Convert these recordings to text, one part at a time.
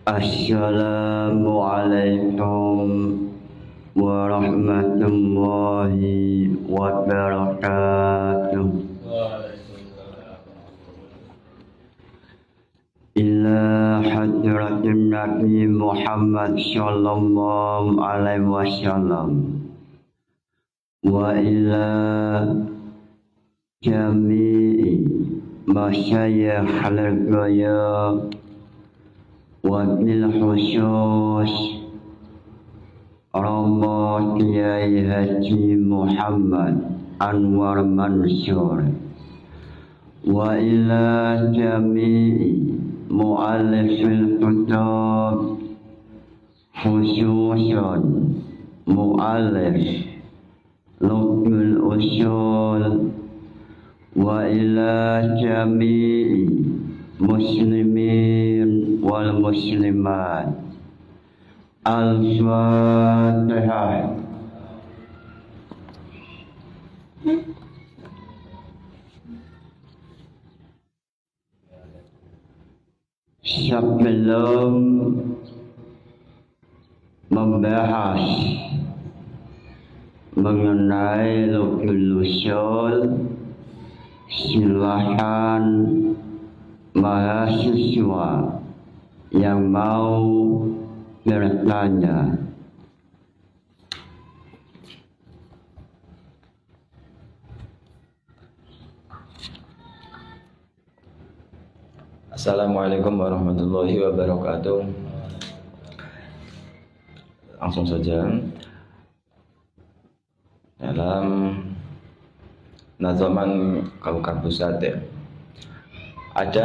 Assalamualaikum warahmatullahi wabarakatuh. Ila hadratin Nabi Muhammad sallallahu alaihi wasallam wa ila jami'i masyayikh al-ghaya wa bil khusus Rama Kiai Haji Muhammad Anwar Mansur wa ila jami'i mu'allifil kitab khususan mu'allif Lughul Usul wa ila jami'i muslimin wal muslimat. Al-Fatihah. Sebelum membahas mengenai Lughul Usul, silahkan mahasiswa yang mau bertanya. Assalamualaikum warahmatullahi wabarakatuh. Langsung saja. Dalam nazaman Kaukab Pusat ada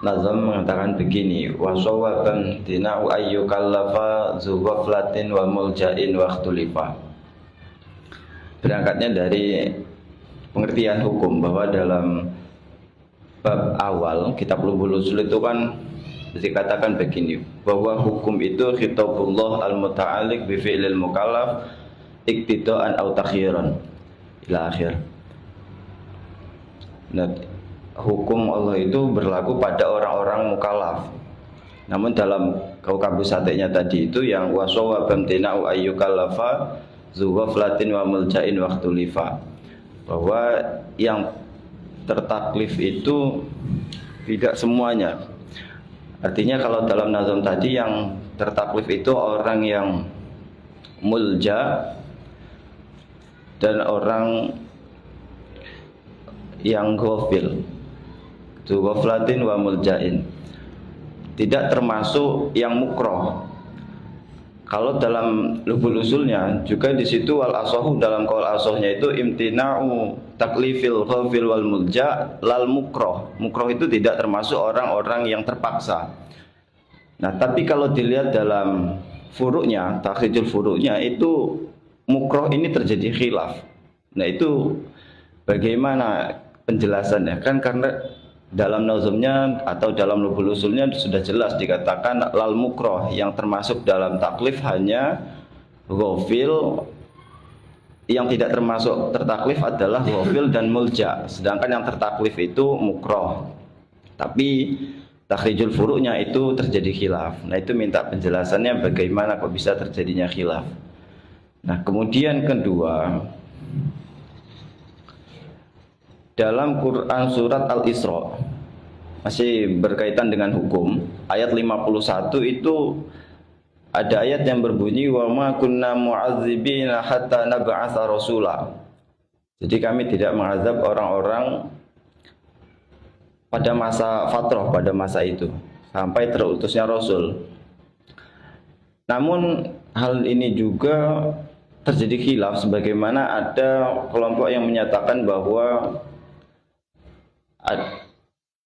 nazam mengatakan begini, wa sawaban dina'u ayyukallafa zughaflatin wa mulja'in wa ikhtulifa. Berangkatnya dari pengertian hukum bahwa dalam bab awal kitab Lughul Usul itu kan dikatakan begini, bahwa hukum itu khitabullah al-muta'alliq bi fi'lil mukallaf iktidaan aw takhiran ila akhir. Nah, hukum Allah itu berlaku pada orang-orang mukallaf. Namun dalam Kaukab Pusatnya tadi itu yang wasawa bamtina'u ayyukallafa zughaflatin wa mulja'in wa ikhtulifa, bahwa yang tertaklif itu tidak semuanya. Artinya kalau dalam nazam tadi yang tertaklif itu orang yang mulja dan orang yang ghafil, itu ghaflatin wa muljain, tidak termasuk yang mukroh. Kalau dalam Lughul Usulnya juga di situ wal asahu, dalam qaul asahnya itu imtina'u taklifil ghafil wal mulja lal mukroh. Mukroh itu tidak termasuk orang-orang yang terpaksa. Nah, tapi kalau dilihat dalam furuknya, takhrijul furuknya itu mukroh ini terjadi khilaf. Nah, itu bagaimana penjelasannya? Kan karena dalam nazamnya atau dalam Lughul Usulnya sudah jelas dikatakan lal mukroh, yang termasuk dalam taklif hanya ghafil, yang tidak termasuk tertaklif adalah ghafil dan mulja, sedangkan yang tertaklif itu mukroh. Tapi takhrijul furuknya itu terjadi khilaf. Nah, itu minta penjelasannya bagaimana kok bisa terjadinya khilaf. Nah, kemudian kedua, dalam Quran surat Al-Isra, masih berkaitan dengan hukum, ayat 51 itu ada ayat yang berbunyi wa ma kunna mu'adzibina hatta nab'atsa rasula. Jadi kami tidak mengazab orang-orang pada masa fatrah, pada masa itu sampai terutusnya rasul. Namun hal ini juga terjadi khilaf, sebagaimana ada kelompok yang menyatakan bahwa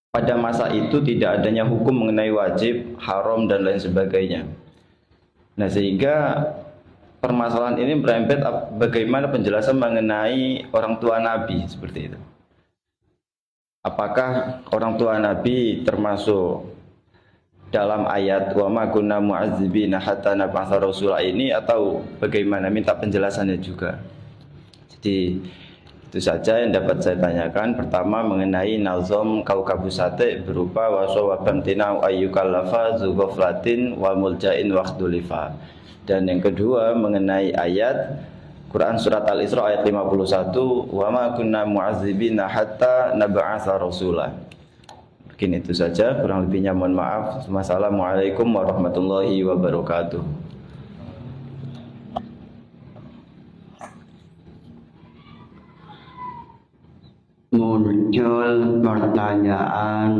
pada masa itu tidak adanya hukum mengenai wajib, haram dan lain sebagainya. Nah, sehingga permasalahan ini merembet bagaimana penjelasan mengenai orang tua Nabi seperti itu. Apakah orang tua Nabi termasuk dalam ayat wa ma kunna mu'adzibina hatta nab'atsa rasula ini, atau bagaimana? Minta penjelasannya juga. Jadi itu Itu saja yang dapat saya tanyakan. Pertama mengenai nazom kaukabusate berupa wasawabamtina ayyukallafa zughaflatin wa muljain wakhdulifa. Dan yang kedua mengenai ayat Quran surat Al-Isra ayat 51, wa ma kunna mu'adzibina hatta nab'atsa rasula. Mungkin itu saja, kurang lebihnya mohon maaf. Wassalamualaikum warahmatullahi wabarakatuh. Muncul pertanyaan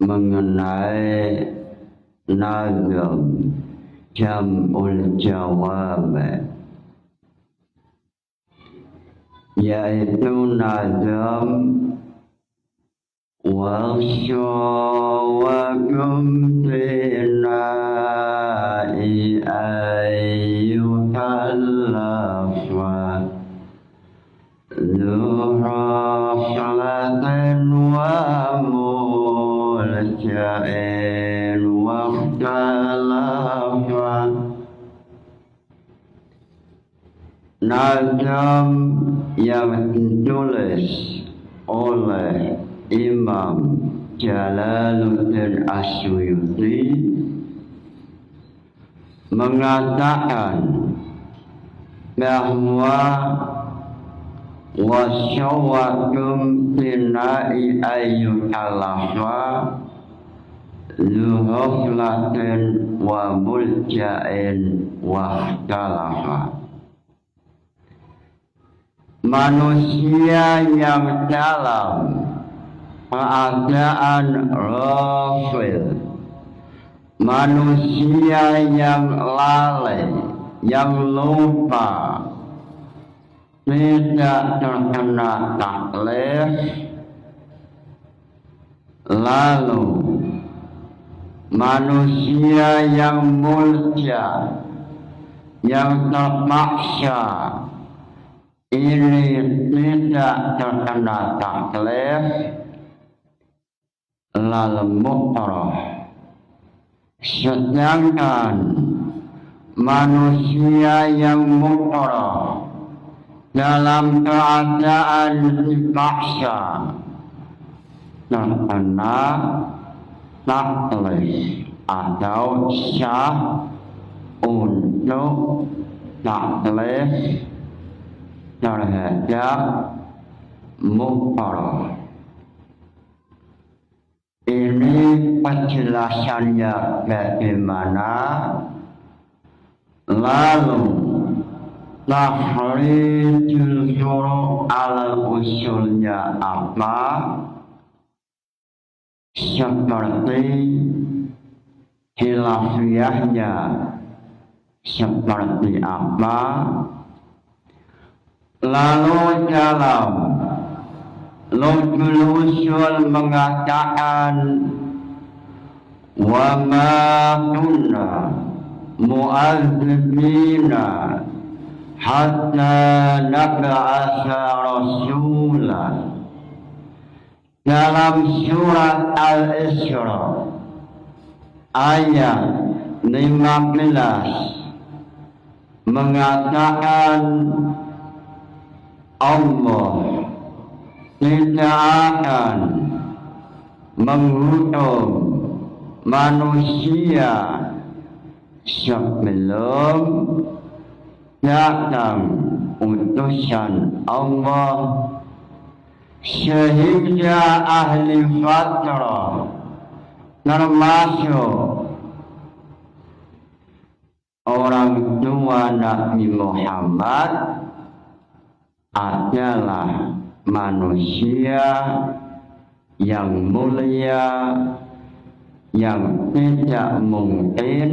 mengenai nazam jam'ul jawab, yaitu nazam wasyawakum tinai ayyukallafa zuhraslatin wa muljain wakhtalafa. Nazam yang ditulis oleh Imam Jalaluddin Asyuyuti mengatakan bahwa wasyawakum tinai ayyukalafa zuhuflatin wa muljain wahtalafa. Manusia yang dalam keadaan ghafil, manusia yang lalai, yang lupa, tidak terkena taklif, lalu manusia yang mulja, yang terpaksa, ini tidak terkena taklif, lalu mukrah. Sedangkan manusia yang mukrah dalam keadaan dipaksa terkena taklif atau syah untuk taklif terhadap mukrah. Ini penjelasannya bagaimana, lalu tahrijul syuru' ala usulnya apa, seperti khilafiyahnya seperti apa, lalu dalam Lujul Usul mengatakan wa ma kunna mu'adzibina hatta nab'atsa rasula. Dalam surat Al-Isra ayat 15 mengatakan Allah tidak akan menghukum manusia sebelum datang utusan Allah, sehingga ahli fatrah termasuk orang tua Nabi Muhammad adalah manusia yang mulia yang tidak mungkin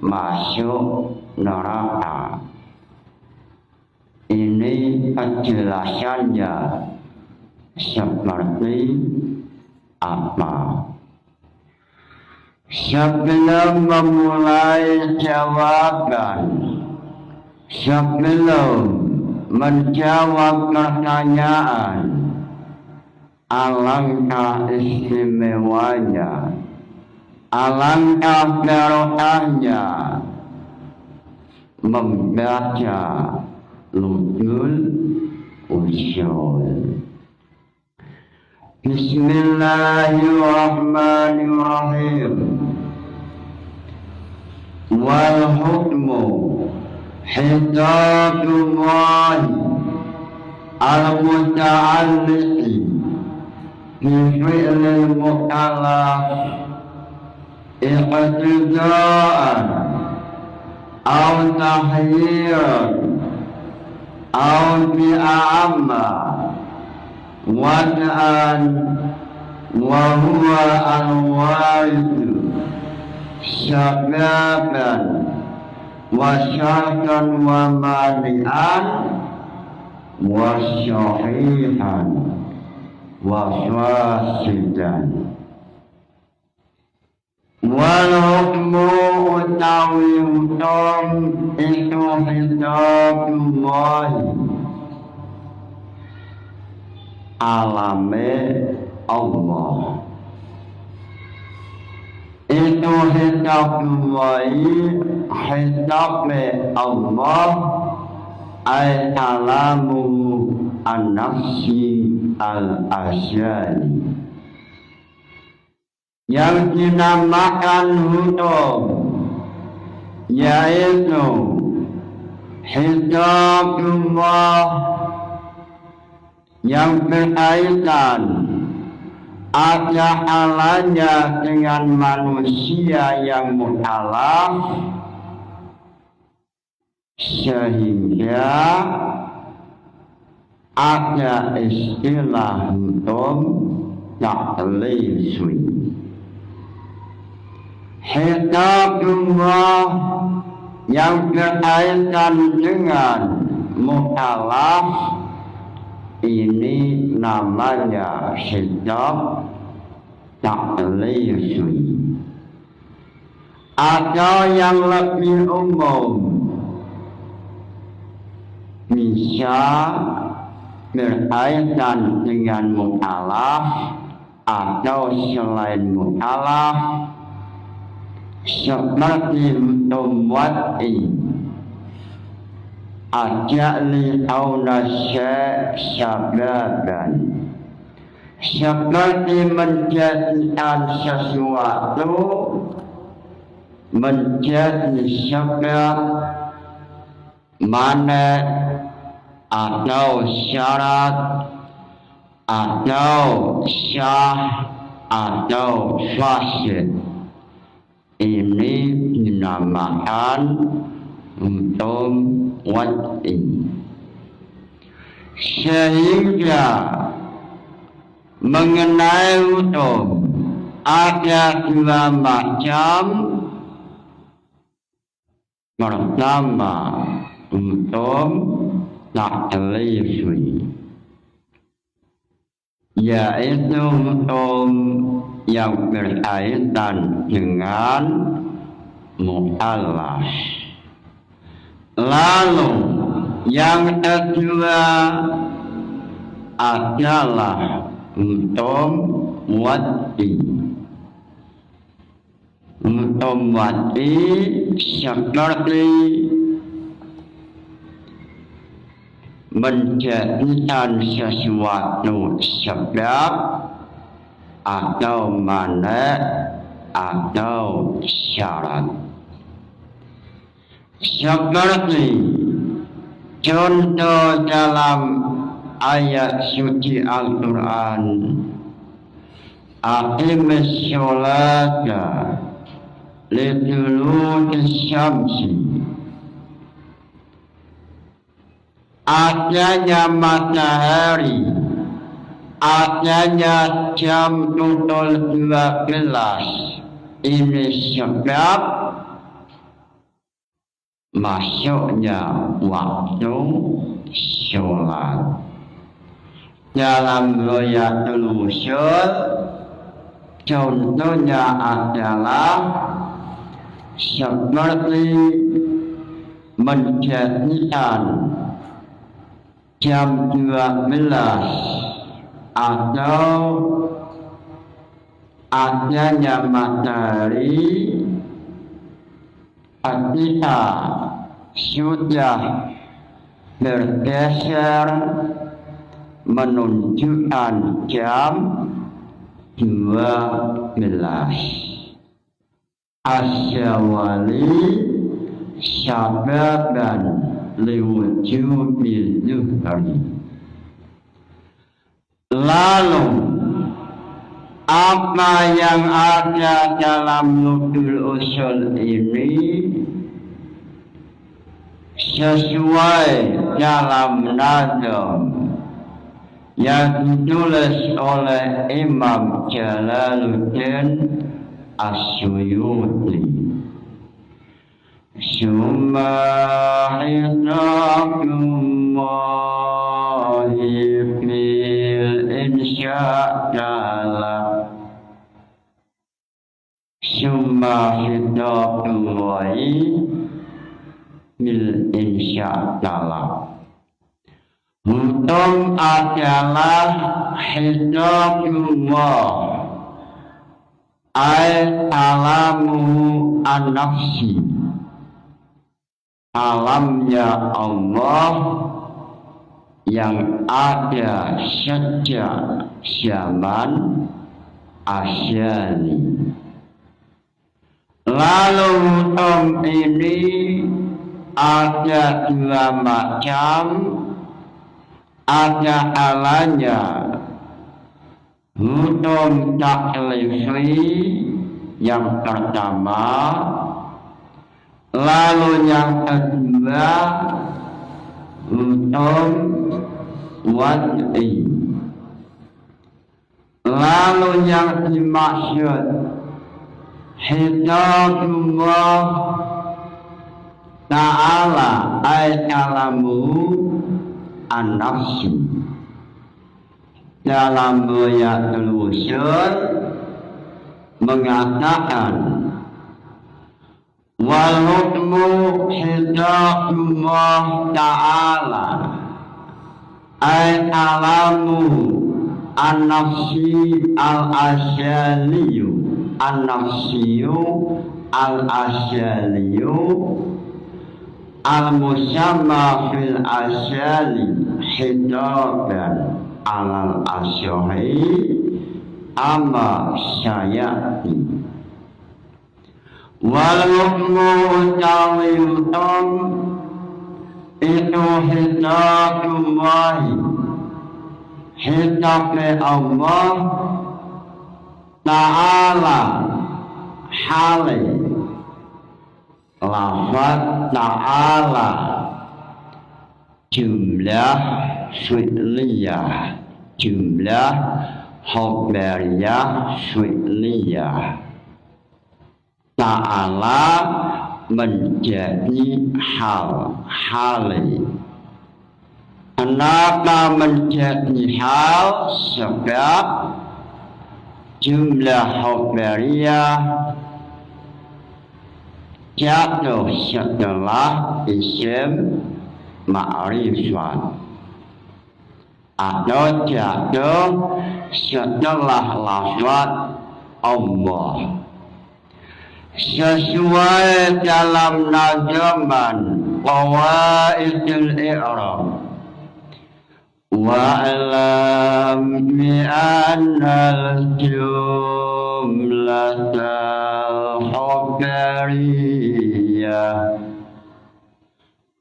masuk neraka. Ini penjelasannya seperti apa? Sebelum memulai jawaban, sebelum menjawab pertanyaan, alangkah istimewanya, alangkah barokahnya membaca Lujul usul. Bismillahirrahmanirrahim. Wal hukmu hidatullah al-muta'alliqi bi fi'lil mukallaf iqtidaan aw tahyiran aw bi'amma wad'an wa huwa al-waridu syababan wa syartan wa mani'an wa syahihan wa fasidan. Wal hukmu utawi hukum itu hidayatullah alame Allah. Itu hidayatullah hidayatnya Allah ay alamu an-nafsi al-asyari yang dinamakan hukum, yaitu hidayatullah yang berkaitan ada halanya dengan manusia yang mukallaf, sehingga ada istilah hukum taklif. Hidayatullah yang berkaitan dengan mukallaf ini namanya hidayat taklif. Atau yang lebih umum bisa berkaitan dengan mukallaf atau selain mukallaf, seperti wad'i ajali au nasya syababan, seperti menjadikan sesuatu menjadi syabab, mana atau syarat atau syah atau fasid. Ini dinamakan hukum wad'i. Sehingga mengenai hukum ada dua macam. Pertama, hukum taklif, yaitu hukum yang berkaitan dengan mukallaf. Lalu yang kedua adalah hukum wad'i. Hukum wad'i seperti menjadikan sesuatu sebab atau mana atau syarat. Seperti contoh dalam ayat suci Al-Quran, aqimis sholata liduluki syamsi. Adanya matahari, adanya jam 12 ini sebab masuknya waktu sholat. Dalam Ghayatul Wusul contohnya adalah seperti menjadikan jam 12 atau adanya matahari ketika sudah bergeser menunjukkan jam 12 Asyawali sababan liwujubil zuhri. Lalu apa yang ada dalam nukul usul ini sesuai dalam nazam yang ditulis oleh Imam Jalaluddin As-Suyuti. Summa hisabullahi fil insya'ala. Summa hisabullahi fil insya'ala. Hukum adalah hisabullah, ay alamu an-nafsi, alamnya Allah yang ada sejak zaman asyali. Lalu hukum ini ada dua macam. Ada alanya hukum taklifi yang pertama, lalu yang kedua hukum wad'i. Lalu yang dimaksud hisabullah ta'ala ay kalamu an-nafsi. Dalam Buyatul Usul mengatakan wal hukmu hisabullah ta'ala ay alamu an-nafsi al-asyaliyu, an-nafsiyu al-asyaliyu al-musamma fil asyali hisaban alal asyahi amma syayati. Wal hukmu tawiltum itu hisabullahi, hisabnya Allah ta'ala hali lafaz ta'ala jumlah fi'liyah, jumlah khabariyah fi'liyah. Ta'ala menjadi hali. Kenapa menjadi hal? Sebab jumlah khabariyah jatuh setelah isim ma'rifat atau jatuh setelah lafaz Allah. Sesuai dalam nazaman qawaidul i'rab, wa'lam bi'annal jumlatal khabariyah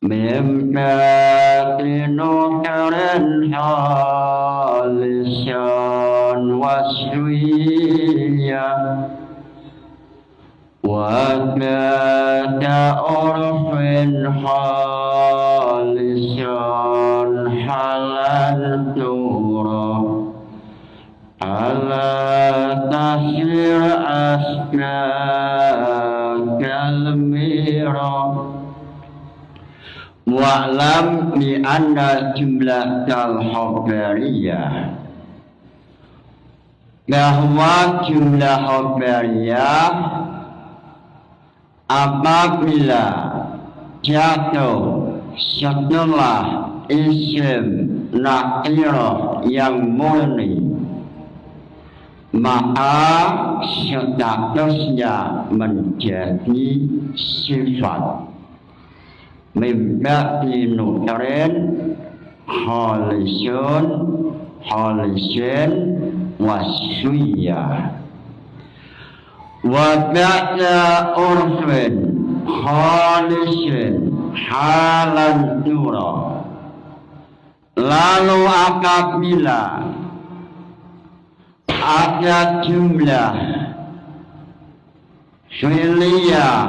mimma nukaran halisan waswiyah wa kata urfin halisan halan turah ala tasir asna kalmirah. Wa'lam bi anna jumlatal khabariyah, bahwa jumlah khabariyah apabila jatuh setelah isim nakirah yang murni, maka statusnya menjadi sifat mimba dinukaren khalisun khalisin waswiyah wa ba'da urfin khalisin halan nura. Lalu apabila ada jumlah fi'liyah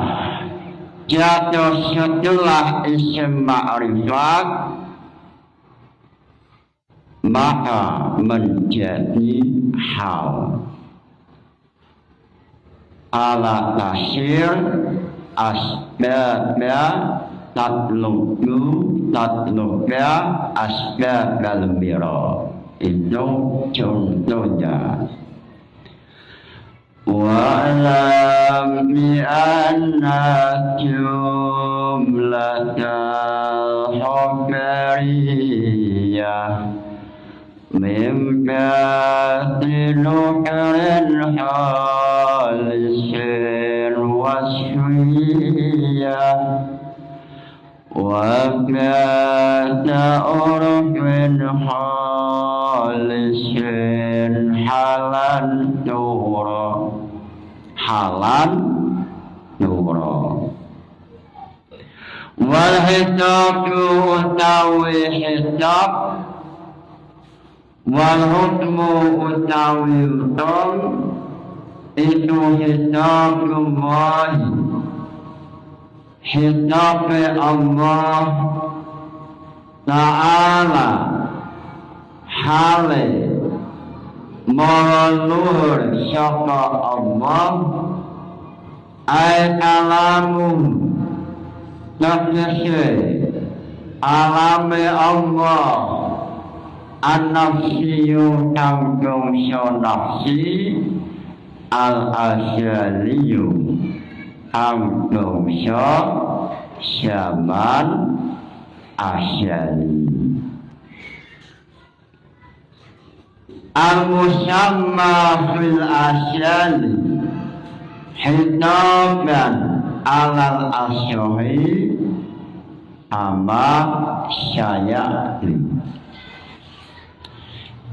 jatuh setelah isim ma'rifat, maka menjadi hal ala tasir asbabnya tatluba asbabal mira. Itu contohnya. Wa'lam bi'anna jumlatal khabariyah mimma tinukarin halisin waswiyah wa ba'da urfin khalisin halan nura. Halan nura. Wal hitabu utawi hitab, wal hukmu utawi hukum, itu hitabullah, hitab Allah Ta'ala hale maluhur sapa Allah ay kalamun nafsi alame Allah an-nafsiyu tanggung nafsi al-asyaliyu tanggung zaman asyali. Al-musamma fil asyali hitaban alal asyahi ama syaya'li.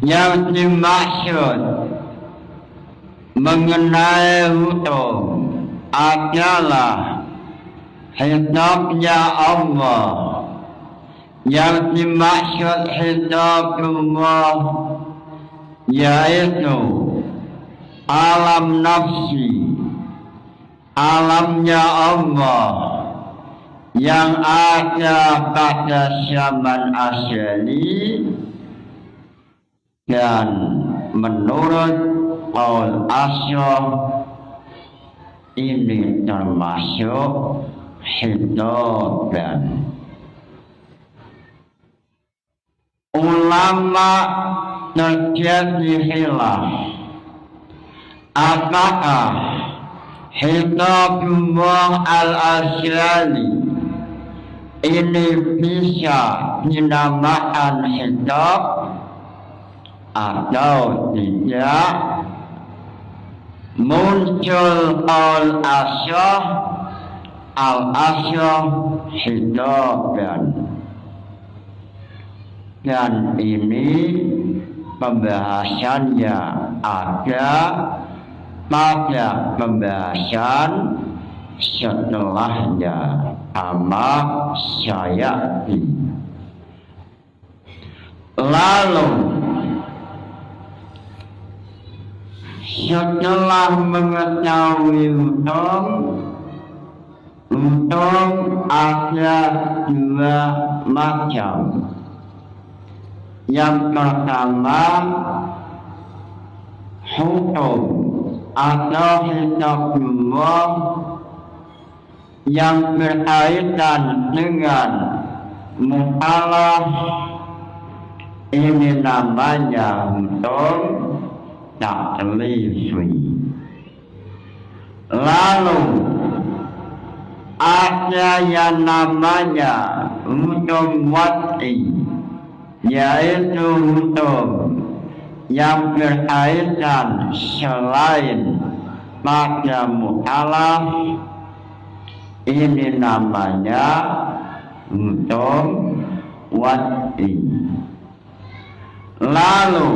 Yang dimaksud mengenai hukum adalah hitabnya Allah. Yang dimaksud hitabullah yaitu alam nafsi, alamnya Allah yang ada pada zaman asyali, dan menurut qaul asyaf ini termasuk hitaban. Ulama terjadi khilaf apakah hitabullah al-asyali ini bisa dinamakan hitab atau tidak. Muncul al-asyaf, al-asyaf hitaban, dan ini pembahasannya ada pada pembahasan setelahnya ama syayati. Lalu setelah mengetahui hukum ada dua macam. Yang pertama, hukum atau hitabullah yang berkaitan dengan mukallaf, ini namanya hukum taklifi. Lalu ada yang namanya hukum wad'i, yaitu hukum yang berkaitan selain pada mukallaf, ini namanya hukum wad'i. Lalu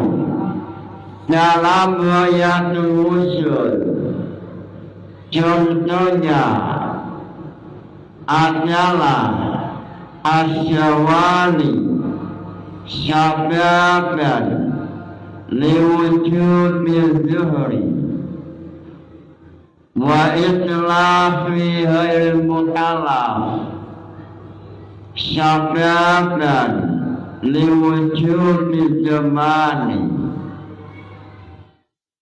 dalam Ghayatul Wusul contohnya adalah asyawali syababan liwujud zuhri wa itlafi ghairil mukallaf syababan liwujud zamani.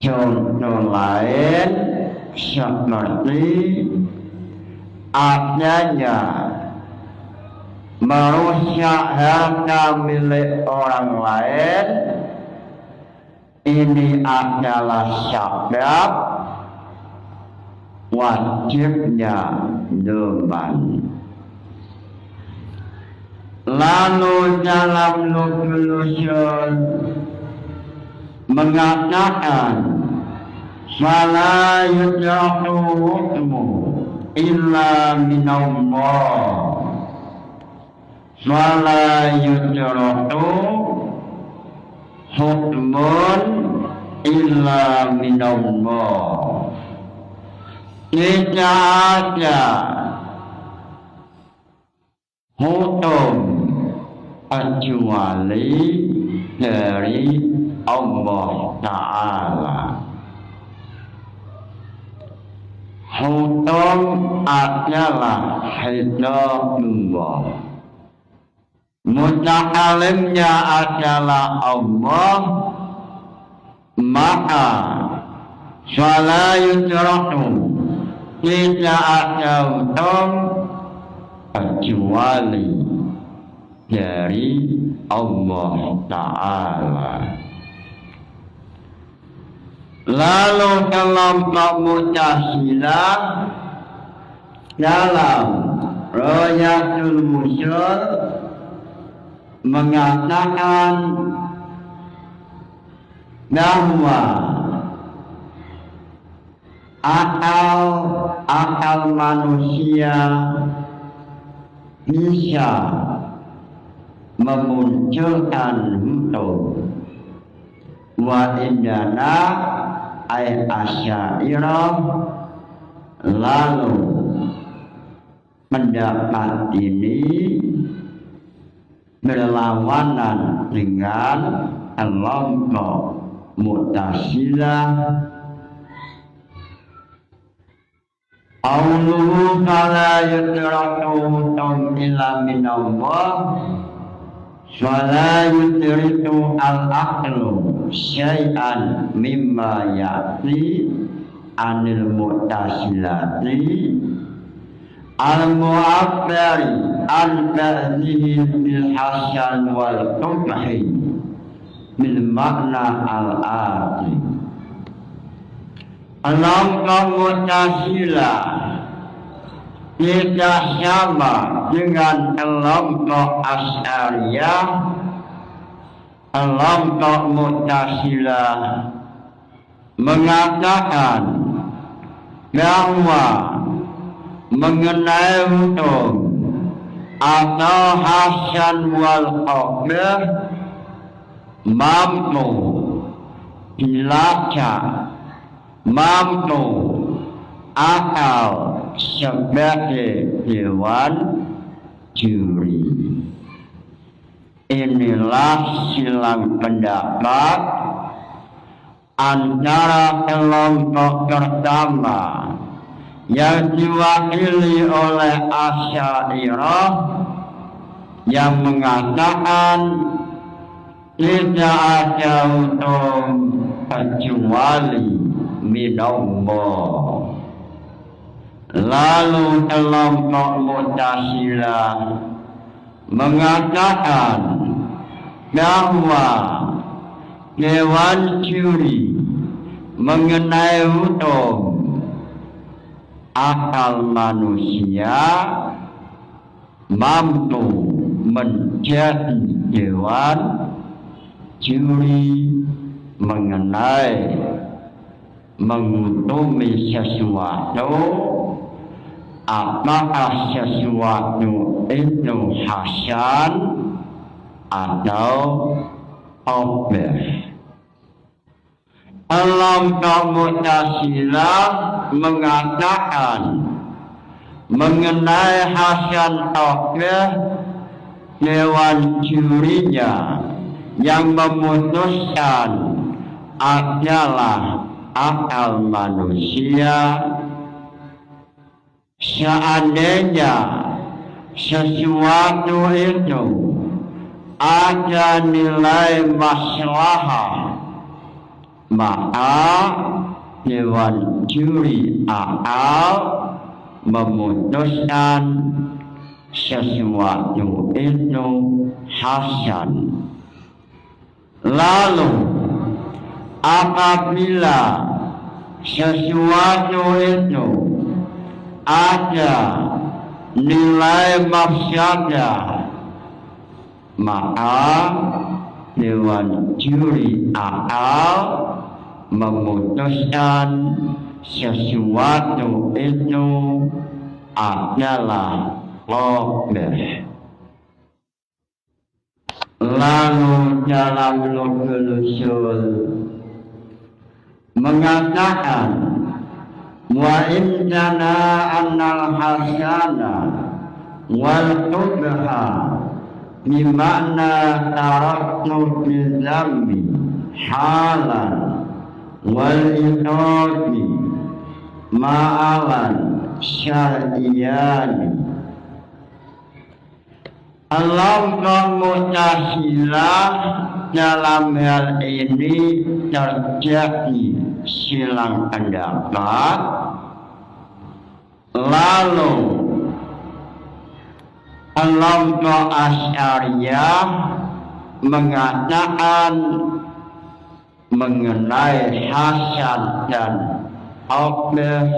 Contoh lain seperti adanya merusak harta milik orang lain, ini adalah sebab wajibnya dzman. Lalu dalam Nukul Usul mengatakan fala yudraku hukmu illa minallah, fala yudraku hukmun illa minallah. Tidak ada hukum kecuali dari Allah Ta'ala. Hukum adalah hidayatullah. Mutakalimnya adalah Allah, maka fala yudraku, tidak ada hukum kecuali dari Allah Ta'ala. Lalu kelompok Mu'tazilah dalam Ghayatul Wusul mengatakan bahwa akal manusia bisa memunculkan hukum. Wa indana ay Asy'ariyah, lalu pendapat ini berlawanan dengan kelompok Mu'tazilah. Qawluhu fala yudraku illa minallah, fala yudriku al-aqlu syai'an mimma ya'ti anil mu'tazilati al-mu'abbari an ba'dihi bil hasan wal qubhi bil makna al-ati. Kelompok Mu'tazilah tidak sama dengan kelompok Asy'ariyah. Kelompok Mu'tazilah mengatakan bahwa mengenai hukum atau hasan wal qabih mampu dilacak, mampu akal sebagai dewan juri. Inilah silang pendapat antara kelompok pertama yang diwakili oleh Asy'ariyah yang mengatakan tidak ada hukum kecuali minallah. Lalu kelompok Mu'tazilah mengatakan bahwa dewan juri mengenai hukum akal manusia mampu menjadi dewan juri mengenai menghukumi sesuatu, apakah sesuatu itu hasan atau obeh. Kelompok Mu'tazilah mengatakan mengenai Hasan Taqiyah dewan jurinya yang memutuskan adalah akal manusia. Seandainya sesuatu itu ada nilai maslahah, maka dewan juri akal memutuskan sesuatu itu hasan. Lalu apabila sesuatu itu ada nilai mafsadah, maka dewan juri akal memutuskan sesuatu itu adalah qabih. Lalu dalam Lughul Ushul mengatakan wa indana annal hasana wal qubha bima'na taraktu bizambi halan wal iqabi ma'alan syar'iyani. Kelompok Mu'tazilah dalam hal ini terjadi silang pendapat. Lalu kelompok Asy'ariyah mengatakan mengenai hasan dan qabih,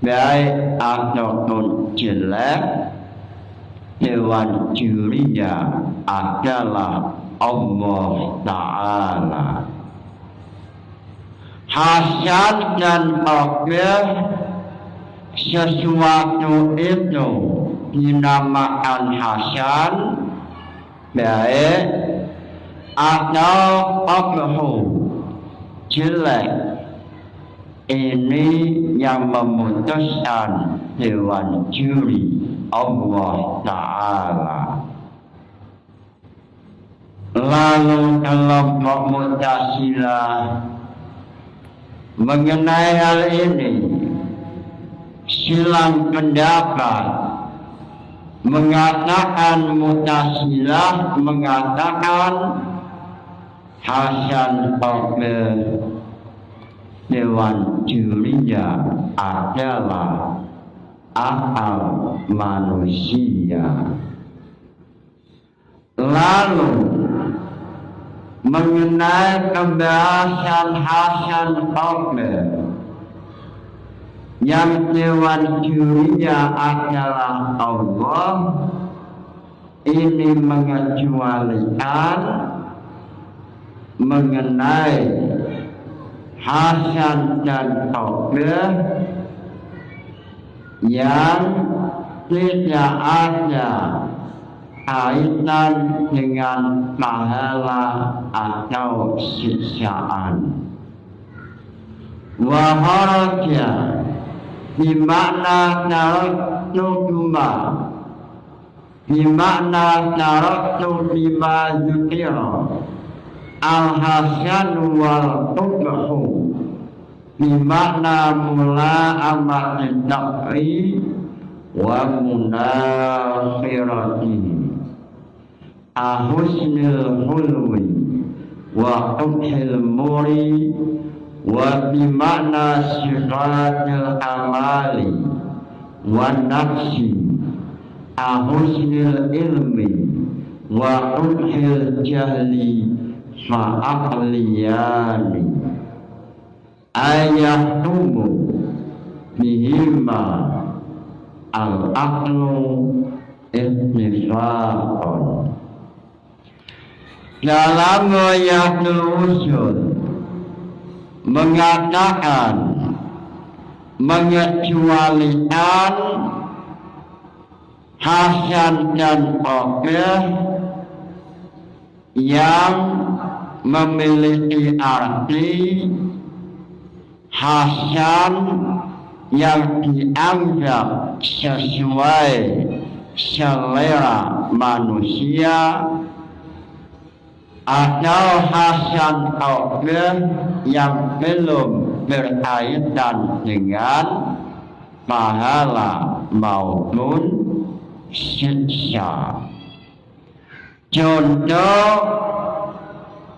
baik ataupun jelek, dewan jurinya adalah Allah Ta'ala. Hasan dan qabih, sesuatu itu dinamakan hasan, baik, atau qabih, jelek. Ini yang memutuskan dewan juri Allah Ta'ala. Lalu kelompok Mu'tazilah mengenai hal ini silang pendapat, mengatakan Mu'tazilah mengatakan hasan qabih dewan jurinya adalah akal manusia. Lalu mengenai pembahasan hasan qabih yang dewan jurinya adalah Allah, ini mengecualikan mengenai hasan dan qabih yang tidak ada kaitan dengan pahala atau siksaan. Wa kharaja bimakna taraktu bima dzukira al-hasan wal qubhu bimakna mula'amati taqi wa munakhirati ahusnil hulwi wa qubhil muri wa bimakna sifatil amali wa nafsi ahusnil ilmi wa qubhil jahli fa'aqliyani ayatumu bihima al-aqlu ittifaqan. Dalam Ghayatul Ushul mengatakan mengecualikan hasan dan qabih yang memiliki arti hasan yang dianggap sesuai selera manusia, atau hasan Allah yang belum berkaitan dengan pahala maupun siksa. Contoh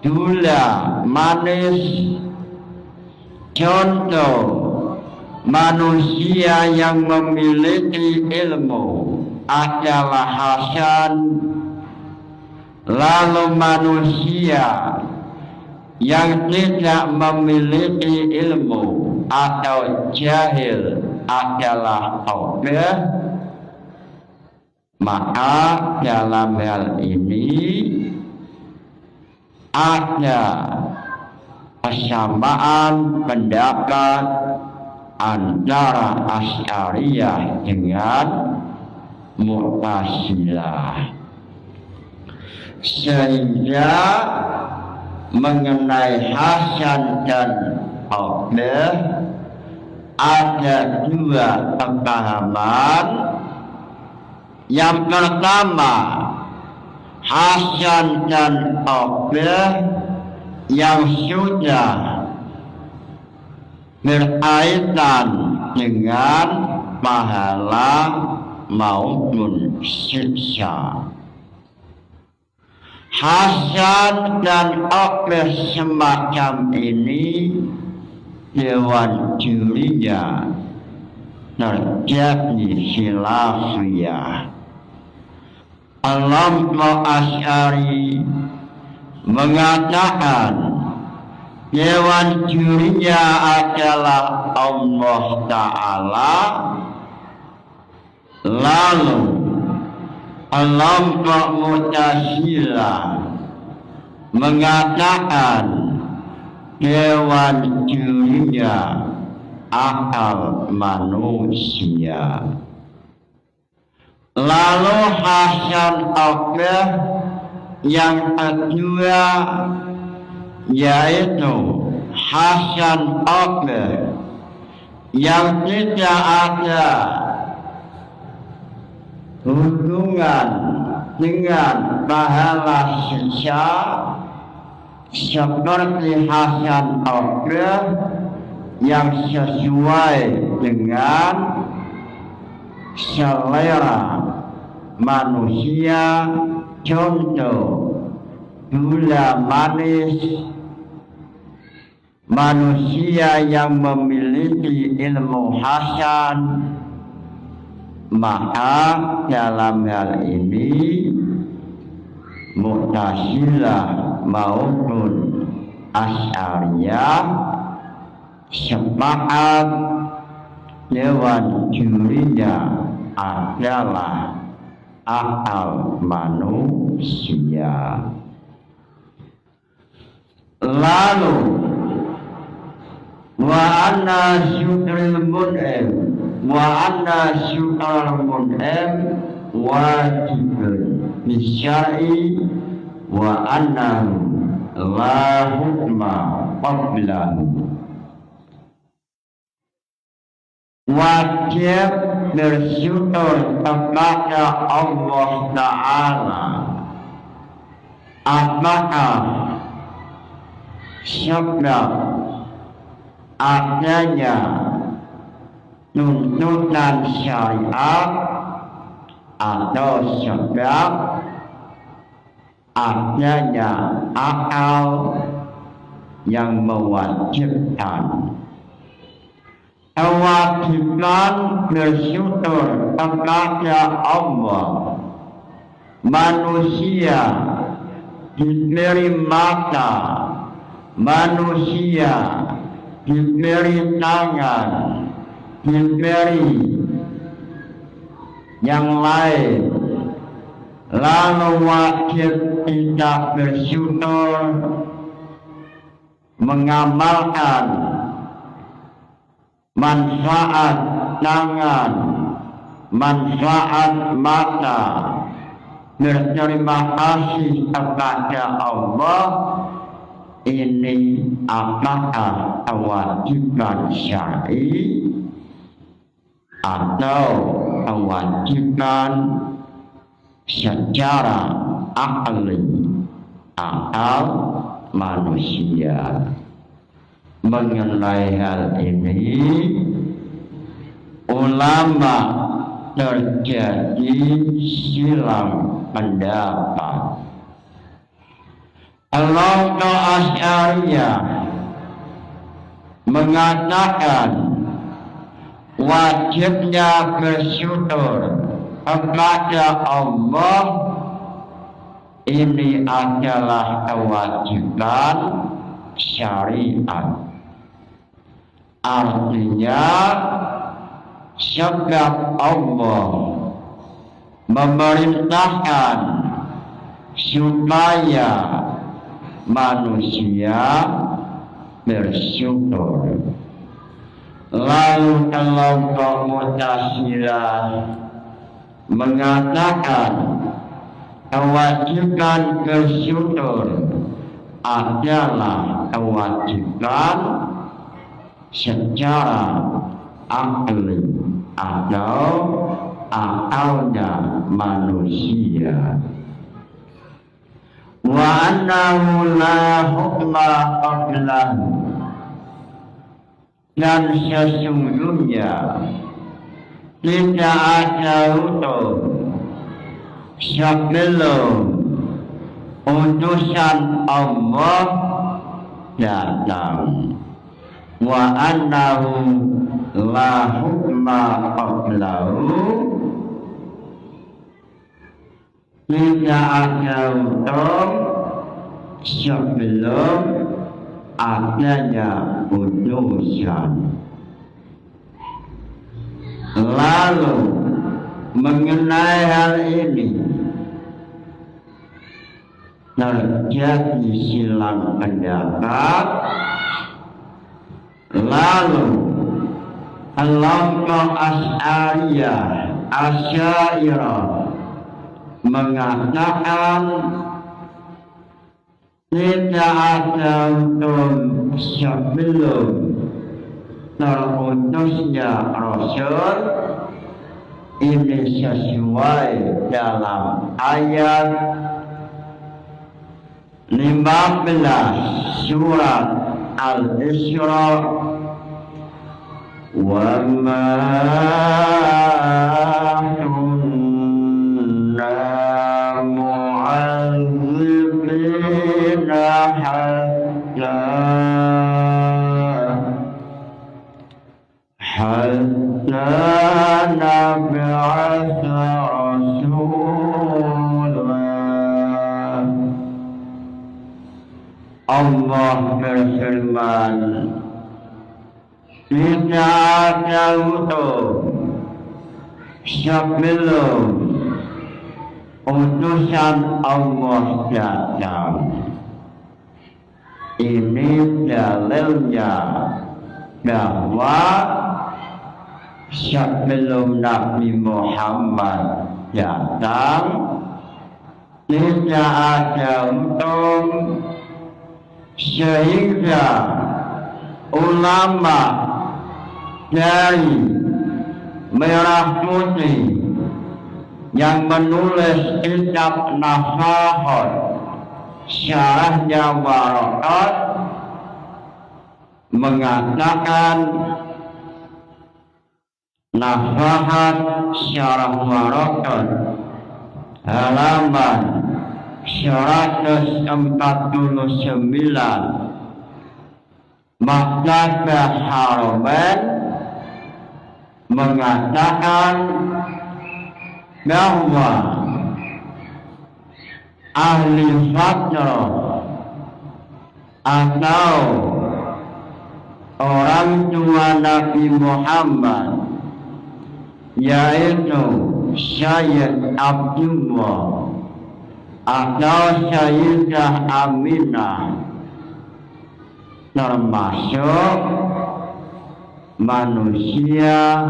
gula manis, contoh manusia yang memiliki ilmu adalah hasan, lalu manusia yang tidak memiliki ilmu atau jahil adalah Allah. Maka dalam hal ini ada kesamaan pendapat antara Asy'ariyah dengan Mu'tazilah, sehingga mengenai hasan dan Allah ada dua pemahaman. Yang pertama, hasan dan Allah yang sudah berkaitan dengan pahala maupun siksa. Hasan dan Allah semacam ini dewan jurinya terjadi khilafiyah. Kelompok Asy'ari mengatakan dewan jurinya adalah Allah Ta'ala, lalu kelompok Mu'tazilah mengatakan dewan jurinya akal manusia. Lalu hasan Allah yang kedua, yaitu hasan Allah yang tidak ada hubungan dengan pahala siksa, seperti hasan Allah yang sesuai dengan selera manusia. Contoh gula manis, manusia yang memiliki ilmu hasan, maka dalam hal ini Mu'tazilah maupun Asy'ariyah sepakat dewan jurinya adalah akal manusia. Lalu wa anna syukrul mun'im wajibun bisyar'i wa annahu la hukma qablahu. Wajib bersyukur kepada Allah Ta'ala apakah sebab adanya tuntutan syariat atau sebab adanya akal yang mewajibkan. Kewajiban bersyukur kepada Allah. Manusia diberi mata, manusia diberi tangan, diberi yang lain, lalu wajib tidak bersyukur, mengamalkan manfaat tangan, manfaat mata, berterima kasih kepada Allah ini apakah kewajiban syar'i atau kewajiban secara akli akal manusia. Mengenai hal ini ulama terjadi silang pendapat. Kelompok Asy'ariyah mengatakan wajibnya bersyukur kepada Allah ini adalah kewajiban syariat. Artinya sebab Allah memerintahkan supaya manusia bersyukur. Lalu kelompok Mu'tazilah mengatakan kewajiban bersyukur adalah kewajiban secara akli atau akalnya manusia. Wa annahu la hukma qablahu, dan sesungguhnya tidak ada hukum sebelum utusan Allah datang. Wa annahu la hukma qablahu, tidak ada hukum sebelum adanya utusan. Lalu mengenai hal ini terjadi silang pendapat. Lalu kelompok Asy'ariyah mengatakan tidak ada hukum sebelum terutusnya Rasul. Ini sesuai dalam ayat 15 surat Al-Isra. Wa ma kunna mu'azzibina hatta nab'atha rasulan. Allah berfirman, tidak ada hukum sebelum utusan Allah datang. Ini dalilnya bahwa sebelum Nabi Muhammad datang tidak ada hukum, sehingga ulama dari Merah Putih yang menulis kitab Nafahot syarahnya Waraqat mengatakan Nafahat syarah Waraqat halaman 149 Maktabah Haramain mengatakan bahwa ahli fatrah atau orang tua Nabi Muhammad yaitu Syed Abdullah atau Sayyidah Aminah termasuk manusia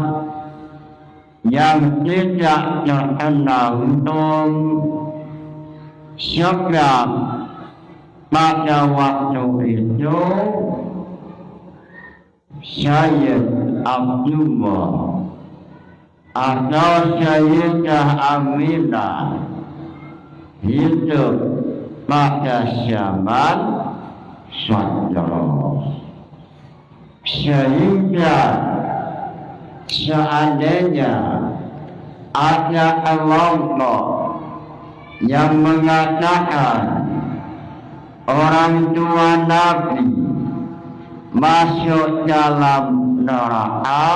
yang tidak terkena hukum Sebab pada waktu itu Syed Abdullah atau Sayyidah Aminah hidup pada zaman Sadr. Sehingga seandainya ada kelompok yang mengatakan orang tua Nabi masuk dalam neraka,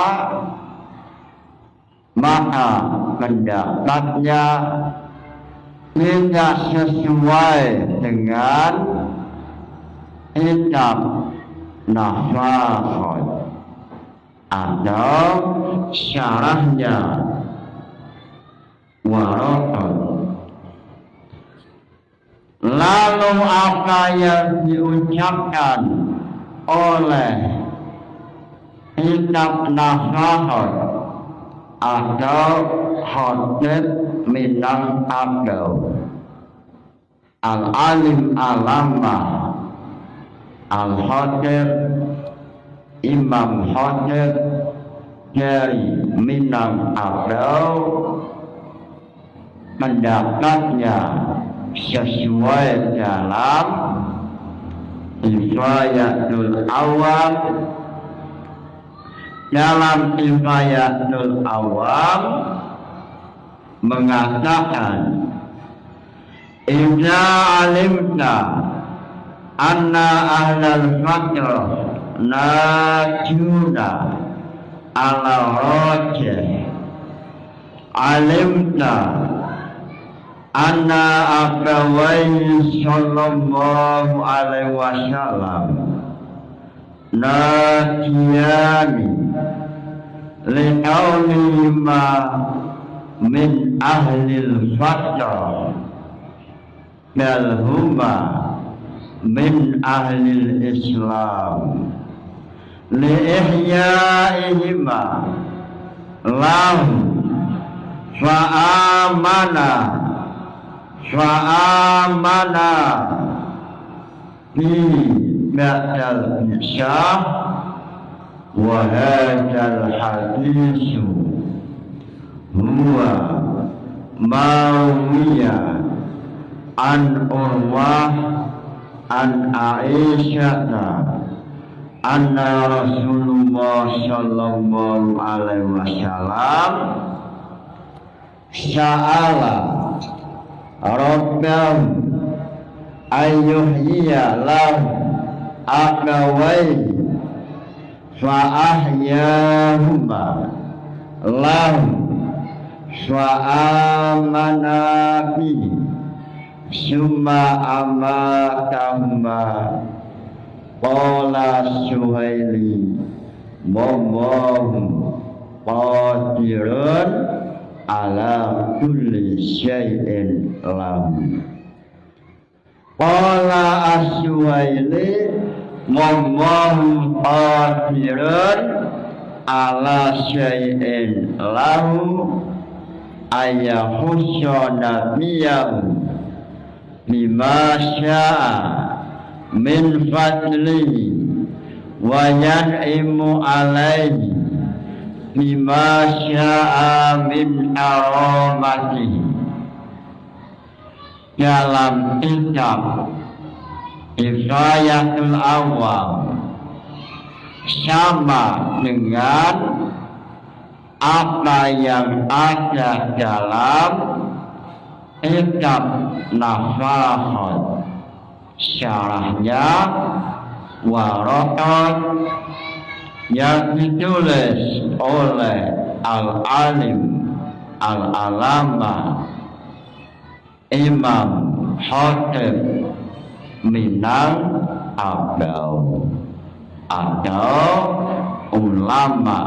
maka pendapatnya tidak sesuai dengan kitab Nafakhat atau syarahnya Waraqat. Lalu apa yang diucapkan oleh kitab Nafakhat atau Khatib Minangkabau Al-Alim Alamah Al-Khatib Imam Khatib dari Minangkabau, pendapatnya sesuai dalam Kifayatul Awam. Dalam Kifayatul Awam mengatakan, idza alimta anna ahlal fatrah najuna ala rajih, alimta anna abawaihi sallallahu alaihi wasallam natiyani liqaulihima min ahlil fatrah bal huma min ahlil islam li ihyaihima lahu fa'amana fi ba'dal isyah wa hadzal haditsu huwa mawiyah an Urwah an Aisyah anna Rasulullah sallallahu alaihi wasallam sa'ala Rabbahu ayyuhyiya lahu akawaihi fa'ahyahuma lahu fa'amana bihi summa amatahuma. Qala Suhaili wallahu qadirun ala kulli syai'in lahu. Qala As-Suhaili wallahu qadirun ala syai'in lahu ayakhusha nabiyahu bima sya'a min fadlihi wa yan'imu alaihi bima sya'a min aramatihi. Dalam kitab Kifayatul Awam sama dengan apa yang ada dalam kitab Nafakhat syarahnya Waraqat yang ditulis oleh Al-Alim Al-Alamah Imam Khatib Minangkabau atau ulama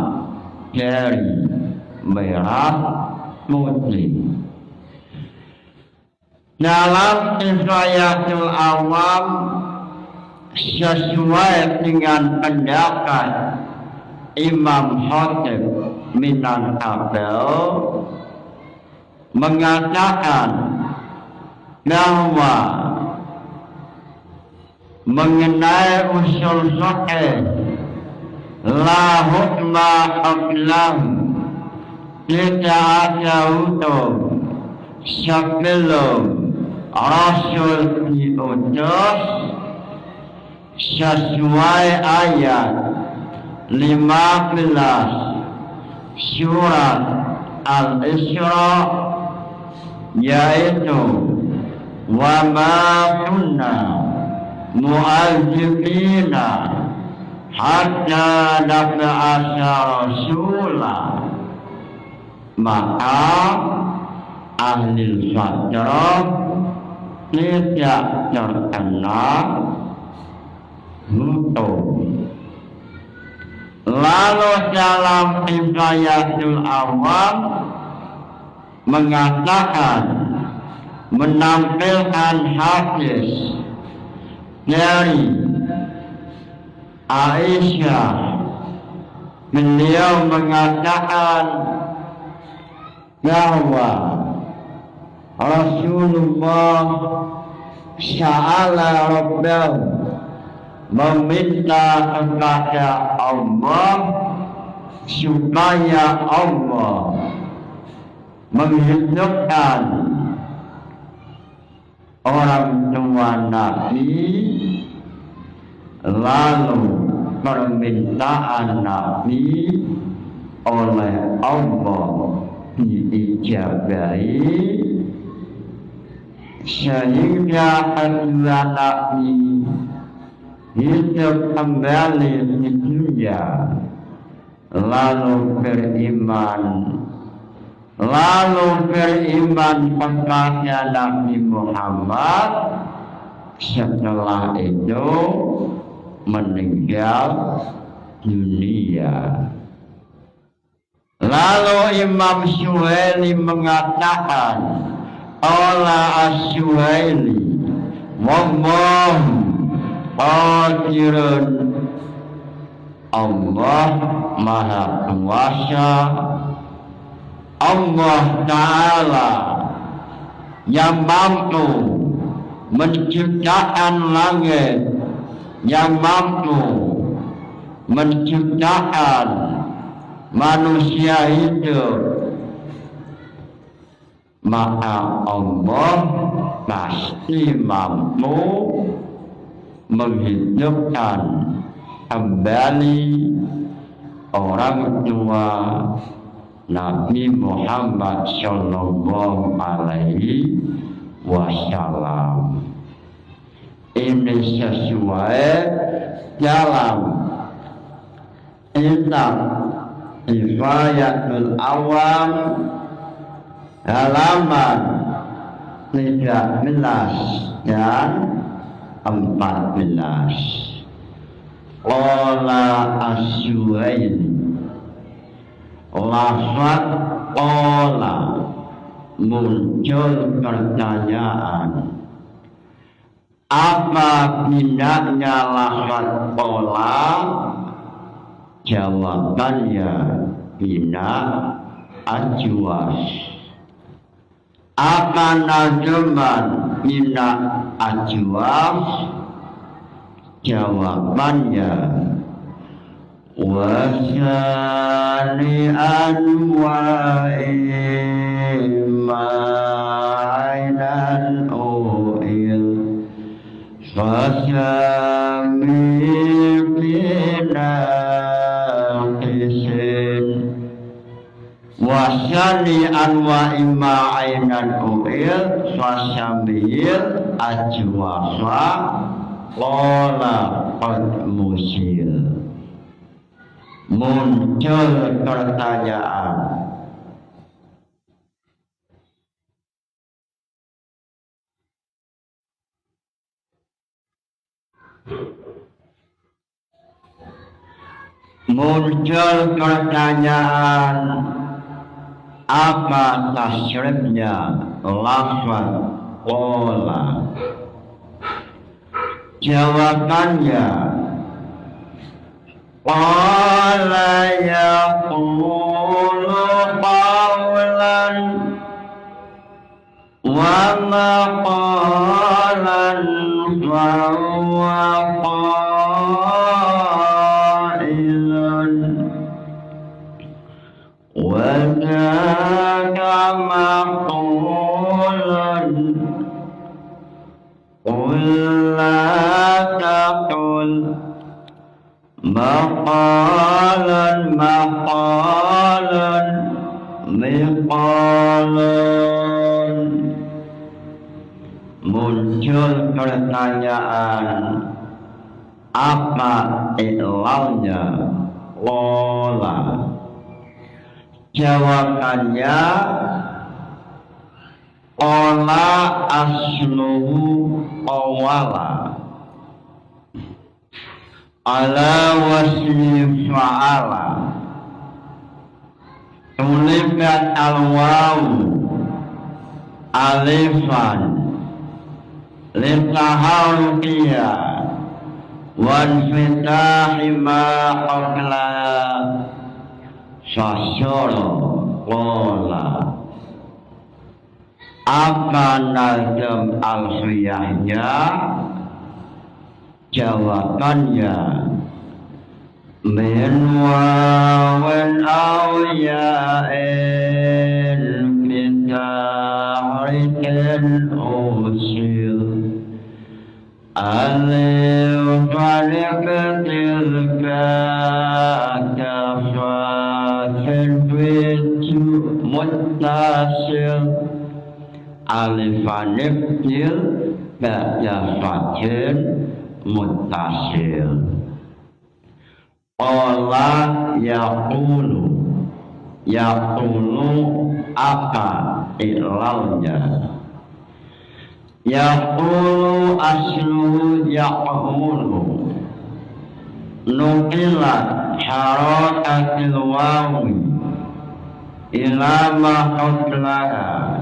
dari Merah Putih. Dalam Kifayatul Awam sesuai dengan pendapat Imam Khatib Minangkabau mengatakan bahwa mengenai usul sahih la hukma qablahu, tidak ada hukum sebelum Rasul diutus sesuai ayat 15 surat Al-Isra, yaitu wa ma kunna mu'adzibina hatta nab'atsa rasula. Maka ahli satrah tidak terkena hukum. Lalu dalam Hidayatul Awam mengatakan, menampilkan hadis dari Aisyah, beliau mengatakan bahwa Rasulullah Sya'ala Rabbahu, meminta kepada Allah supaya Allah menghidupkan orang tua Nabi. Lalu permintaan Nabi oleh Allah diijabahi, sehingga kedua Nabi hidup kembali di dunia, lalu beriman kepada Nabi Muhammad. Setelah itu meninggal dunia. Lalu Imam Syuaili mengatakan, Allah As-Syuaili wallahu qadirun, Allah Maha Kuasa, Allah Ta'ala yang mampu menciptakan langit, yang mampu menciptakan manusia hidup, maka Allah pasti mampu menghidupkan kembali orang tua Nabi Muhammad Sallallahu Alaihi Wasallam. Ini sesuai dalam kitab Hidayatul Awam halaman 13 dan 14. Qala As-Syuaili, lafaz qala muncul pertanyaan, apa bidanya lafaz qala? Jawabannya bina ajwas. Apa nazuman bina ajwas? Jawabannya wasani'an wa'imainan u'il fasami binaqisin wasani'an wa'imainan u'il fasamil ajwasa qala qad musil. Muncul pertanyaan, apa tasrifnya lafaz qala? Jawabannya qala yaqulu qawlan wa ma وذاك مقولا قل لا تقل مقالا مقالا muncul pertanyaan apa ilalnya lola, jawabannya ola asluhu awala ala wasni fa'ala tulibat al-wawu alifan litaharukiya wanfitahi ma qabla sasyara qala. Apa nazam alfiyahnya? Jawabannya min wawan aw ya'in bitahrikin usil alif walikatil kafatin bitu muttasil alifanif nil ba'da fatin muttasil. Qala yaqulu apa ilalnya? Yaqulu asluhu yaqulu nuqilat harakatil wawi ila ma qablaha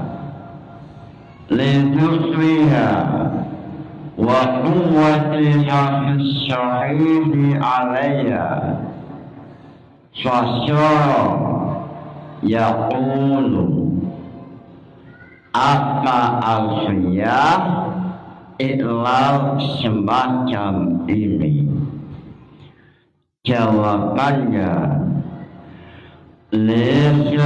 lidhuswiha wa quwwatiha fis sahihi alayha sasyara yaqulu. Apa alfiyah iklal semacam ini? Jawabannya lisakirin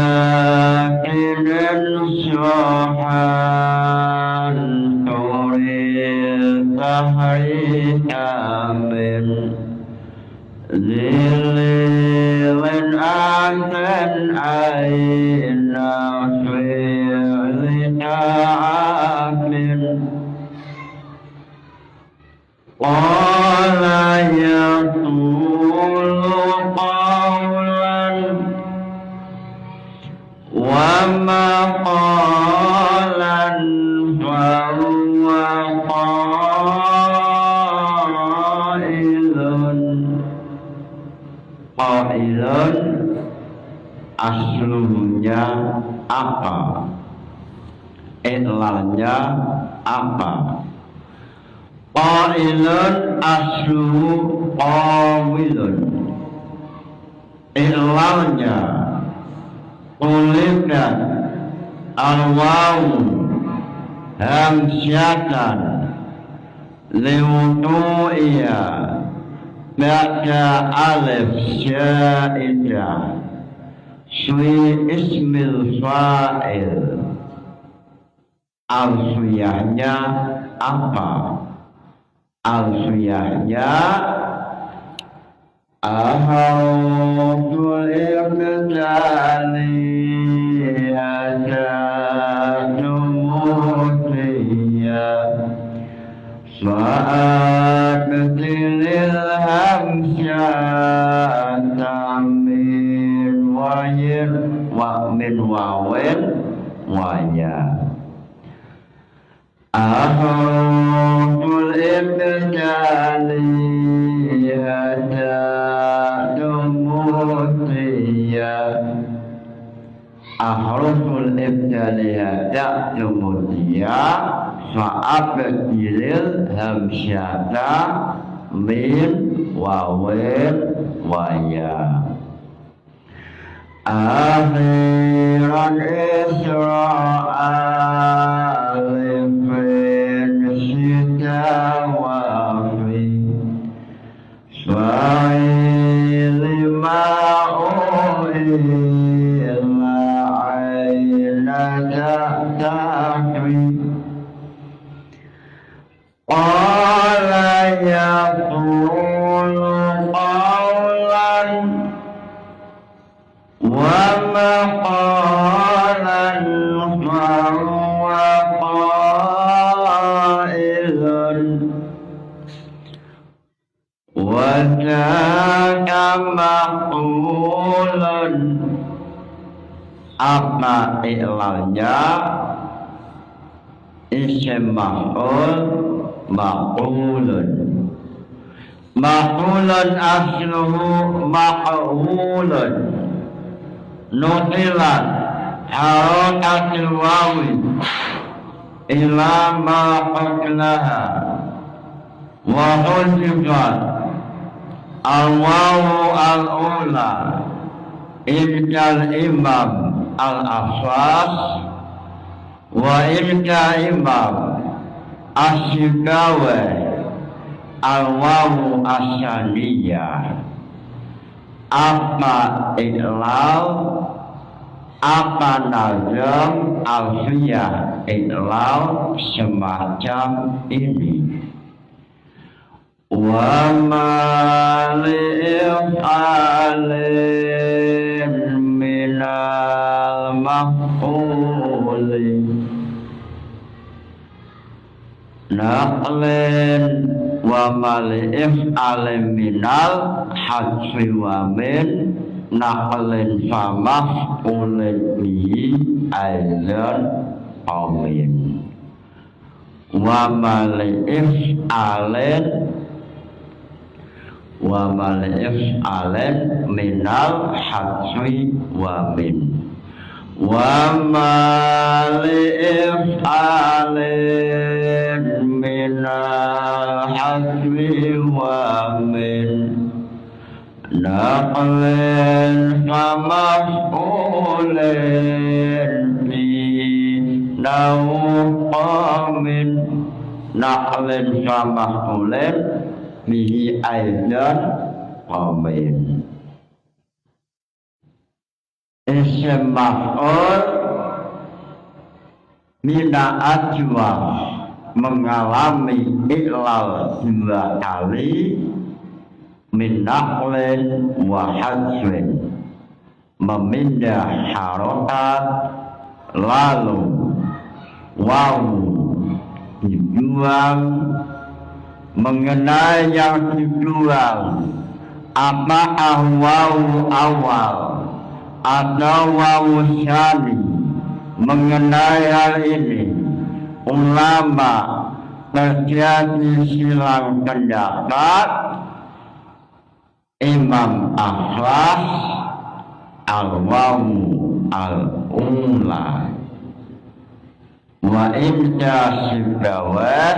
sohan turil tahri amin lilin akan aina fi'lita'amin qala yaqulu qawlan wa maqalan fa huwa qailun aslunya apa? Ilalnya apa? Qailun asluhu qawilun. Ilalnya qulibat al-wawu hamsyatan liwudu'iya ba'da alif syaidah swi ismil fa'il. Alfiyahnya apa? Alfiyahnya aharuful ibtali hajanumutiyah Fa'atilil hamsyata min wayin wa min wawin waya ahruful ibtali hajanumutiyah ahruful ibtali hajanumutiyah fa'abdilil hamsyata min wawin waya akhiran isra'alifin sita wafi fa'ili ma'u'i العين تحتوي قال يقول قولا ومقالا فهو قائل وذاك مقولا apa i'lalnya isim maf'ul maqulun maqulun asluhu maqulun nuqilan harakatil wawi ila ma qablaha wa hujifat al-wawu al-ula ilkal imam al-afas wa ilka imam asyikawe al-wawu asyaniyah apa iklal apa nazam alfiyah iklal semacam ini wa ma li'alin minal maf'uli naqlin wa mal'if alim minal hadfi wa min naqlin famaf ulil bihi aizan amin wa mal'if alin wa mal'if alin minal hadfi wa min wa mal'if alin minal hadfi wa min naqlin famaf'ulin bi nawqamin naqlin famaf'ulin bihi aidan qamin isim maf'ul mina ajwa mengalami iklal 2 kali min naqlin wa hadfin memindah harokat lalu wawu dibuang mengenai yang dibuang apa wawu awal atau wawu syani mengenai hal ini ulama terjadi silang pendapat Imam Ahlas al-wawu al-ula wa inda sibawah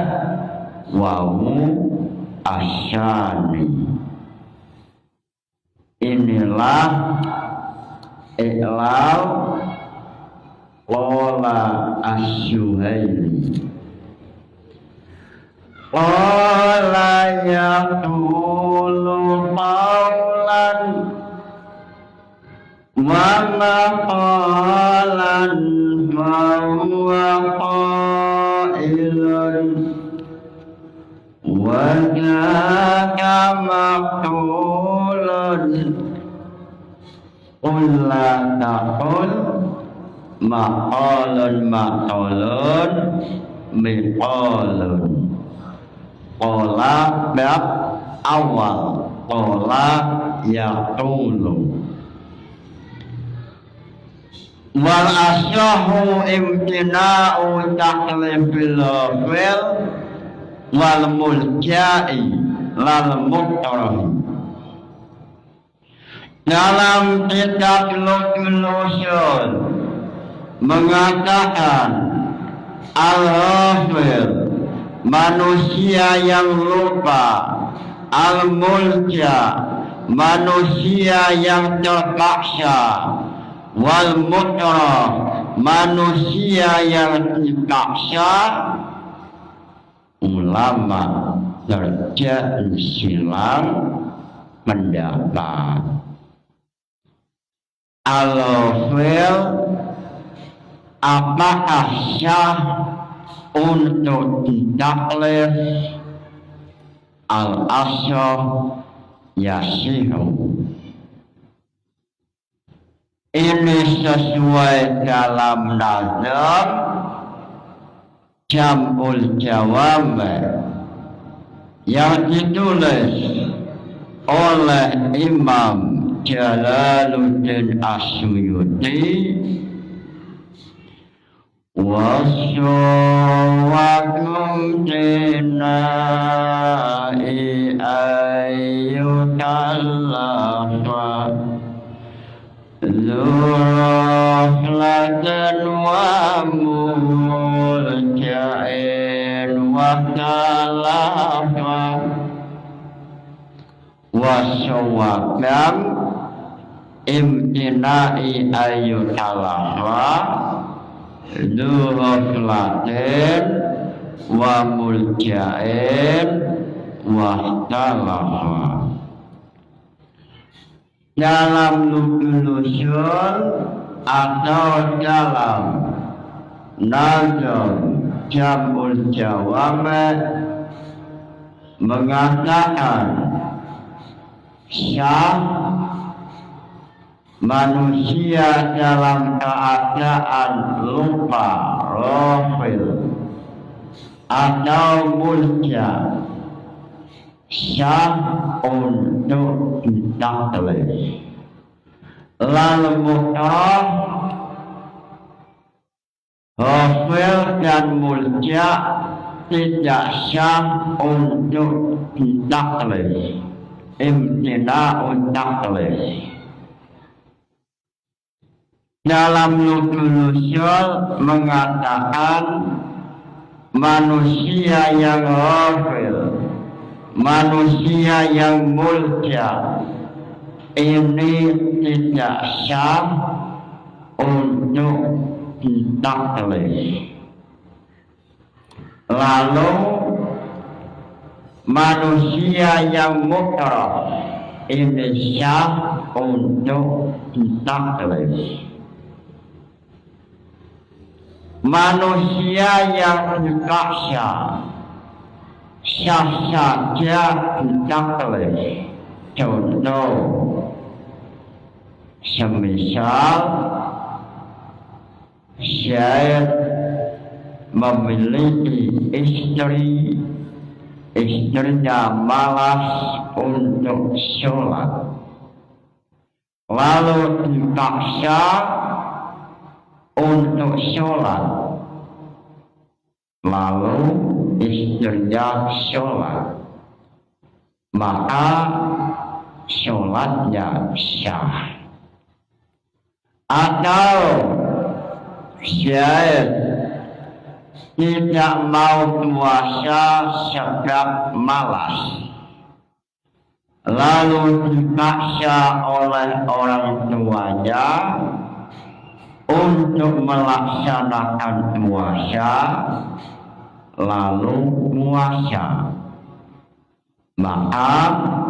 wawu asyani inilah iklal lola asyuhaili qala yaqulu qawlan wa maqalan fa huwa qailun wa jaka maqulun qul la taqul maqalun maqalun miqalun qala bab awal qala yaqulu wal asyahu imtina'u taklifil fil wal mulja'i lal muqtarah dalam kitab Luqul Usul mengatakan al-ghafil manusia yang lupa, al-mulja manusia yang terpaksa, wal mukrah manusia yang dipaksa. Ulama terjadi silang pendapat Al-Fil apakah syah untuk ditaklif? Al-Asyaf yasihu. Ini sesuai dalam nazam Jam'ul Jawami yang ditulis oleh Imam Jalaluddin As-Suyuti. Wasyawakum dinai ayyutallafa Zuraflatan wa muljain wa talafa Wasyawakam imtinai ayyutallafa Zuraflatan wa muljain wa talafa. Dalam nukul usul atau dalam nazam Jam'ul Jawami mengatakan syah manusia dalam keadaan lupa, ghafil atau mulja syah untuk ditaklif. Lalu mukrah, ghafil dan mulja tidak syah untuk ditaklif. Imtina'un taklif. Dalam nukul usul mengatakan manusia yang ghafil, manusia yang mulja ini tidak syah untuk ditaklif. Lalu manusia yang mukrah ini syah untuk ditaklif. Manusia yang tidak syah saja ditaklif. Contoh, semisal Syekh memiliki istri, istrinya malas untuk sholat, lalu dipaksa untuk sholat, lalu istrinya sholat, maka sholatnya syah. Atau Syekh tidak mau puasa sebab malas, lalu dipaksa oleh orang tuanya untuk melaksanakan puasa, lalu puasa, maka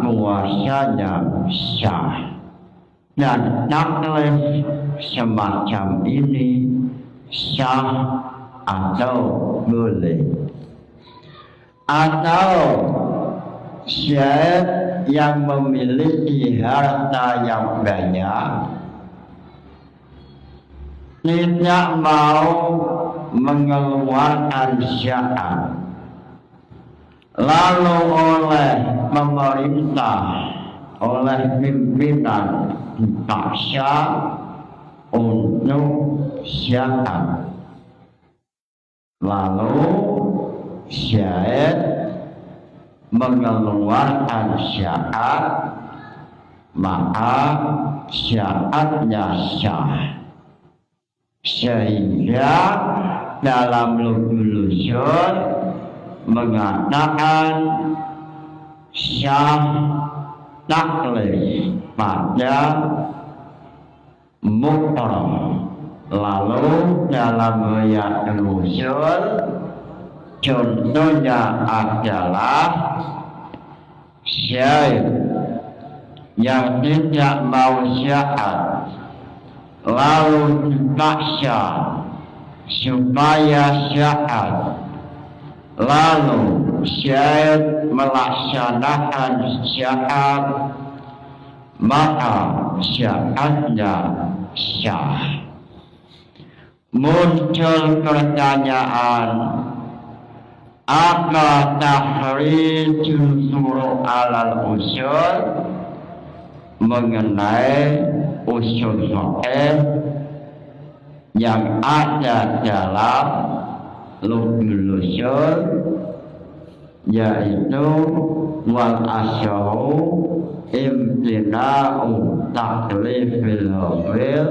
puasanya syah. Dan taklif semacam ini syah atau boleh. Atau Syekh yang memiliki harta yang banyak tidak mau mengeluarkan zakat, lalu oleh pemerintah, oleh pimpinan dipaksa untuk zakat, lalu Syekh mengeluarkan zakat, maka zakatnya syah. Sehingga dalam nukul usul mengatakan syah taklif pada mukrah. Lalu dalam riwayat usul contohnya adalah Syekh yang tidak mau zakat, lalu dipaksa supaya syahat, lalu syahid melaksanakan syahat, maka syahatnya sah. Muncul pertanyaan, apa tahrijul furu' alal usul mengenai usul fiqh yang ada dalam lubul usul, yaitu wal asyahu imtina'u taklifil ghair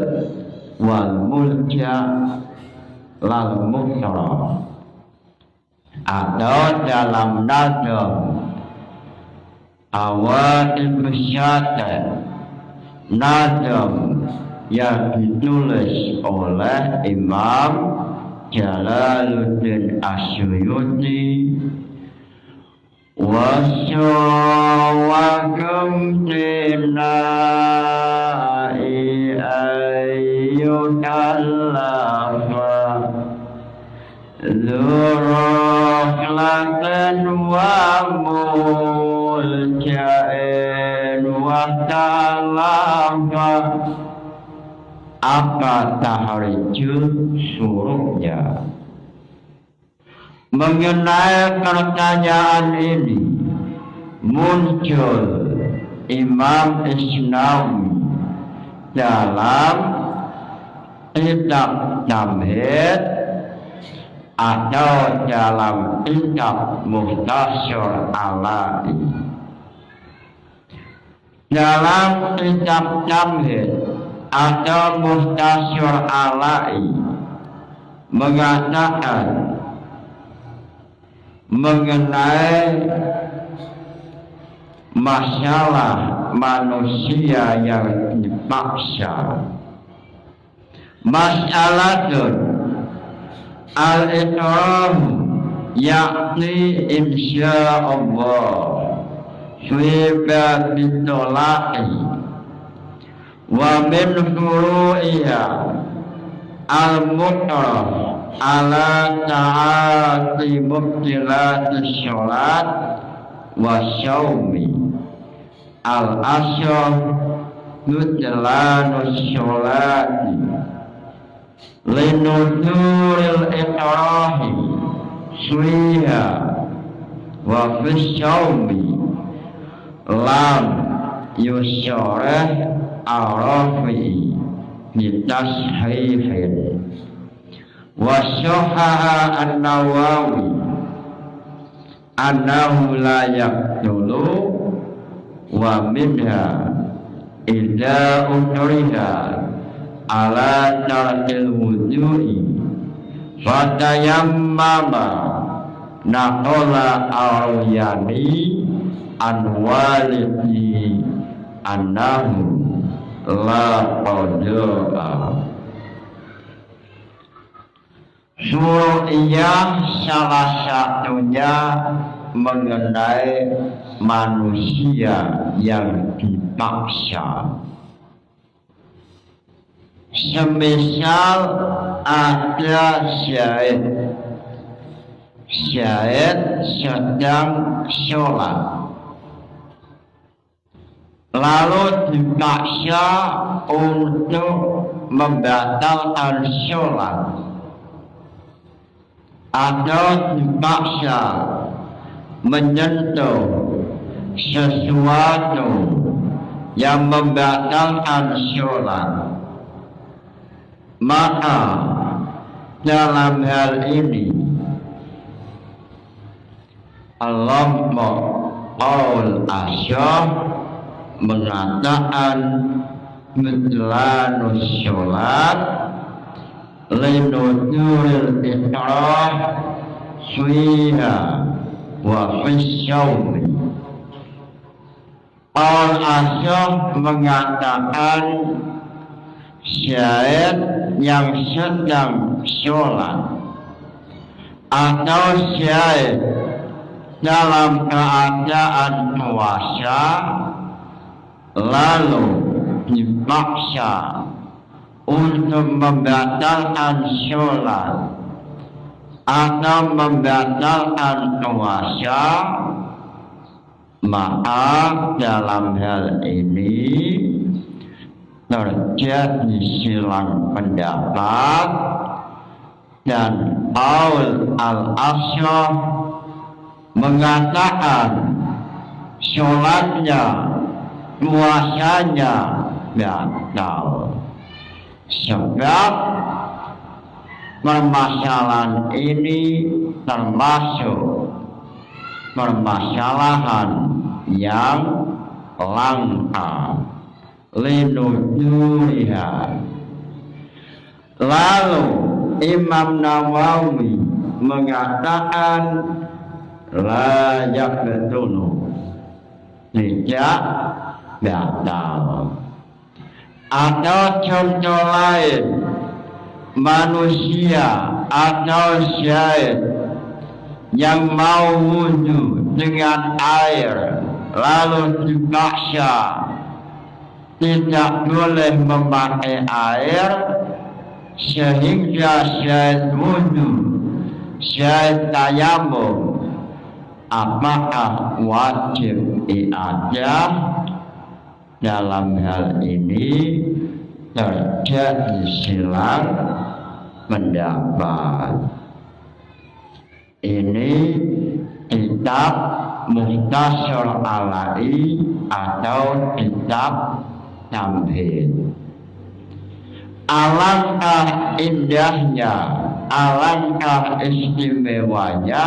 wal mulja lal muktara, atau dalam nazam Awadil Musyata, nazam yang ditulis oleh Imam Jalaluddin Asyuyuti, wasyawagum dinai ayyudallafa zurukhlatan wa muljain wa talafa. Apa tahrijul suruhnya? Mengenai pertanyaan ini muncul Imam Isnawi dalam kitab Tamhid atau dalam kitab Mukhtasar Ala'i. Dalam kitab Tamhid atau Mukhtasar Ala'i mengatakan mengenai masalah manusia yang dipaksa, masalatun al-ikrah yakni insyaallah fi babit tolaki wa min furu'iha al-mukrah ala ta'ati mubtilati sholat wa syawmi al-asyaf nudlanu sholati linuduril ikrahi suiha wa fi syawmi lam yusyarah arafi bitashihin wa syahaha an-Nawawi annahu la yaqtulu wa minha idza ukriha ala tarkil wudu'i fatayammama naqala al-yani an walidi annahu la qada'a. Suru'iyah salah satunya mengenai manusia yang dipaksa. Semisal ada syahid sedang sholat, lalu dipaksa untuk membatalkan sholat, atau dipaksa menyentuh sesuatu yang membatalkan sholat, maka dalam hal ini Allah qaul asyaf mengatakan mudlanus sholat linuduril ikrah suiha wa fisyawmi. Qaul asyaf mengatakan syahid yang sedang sholat atau syahid dalam keadaan puasa lalu dipaksa untuk membatalkan sholat atau membatalkan puasa, maka dalam hal ini terjadi silang pendapat dan qaul al-Asy'ari mengatakan sholatnya, puasanya batal. Sebab permasalahan ini termasuk permasalahan yang langka linuduriha. Lalu Imam Nawawi mengatakan la yaqtulu, tidak batal. Atau contoh lain, manusia atau syahid yang mau wudhu dengan air lalu dipaksa tidak boleh memakai air sehingga syahid wudhu, syahid tayamum, apakah wajib i'adah? Dalam hal ini terjadi silang pendapat. Ini kitab Mukhtasar Alai atau kitab Tamhid. Alangkah indahnya, alangkah istimewanya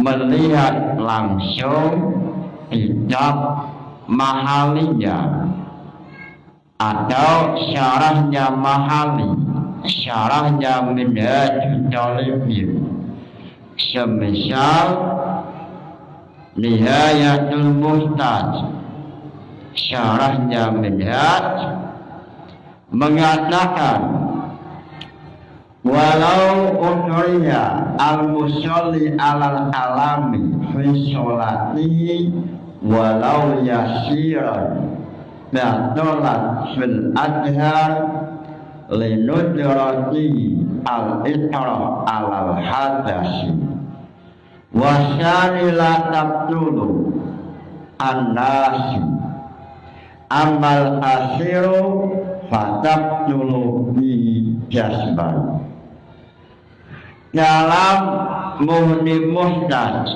melihat langsung kitab Mahalinya atau syarahnya Mahali, syarahnya Minhajul Talibin, semisal Nihayatul Muhtaj, syarahnya Minhaj mengatakan walau ukriya al-musalli alal alami fi sholati walau yasiran ba'dolat fil adhar linudrati al-itra alal hadasi wasani la tabtulu an-nasi amal asiru fatabtulu bi jasban. Dalam Muhni Muhtaj,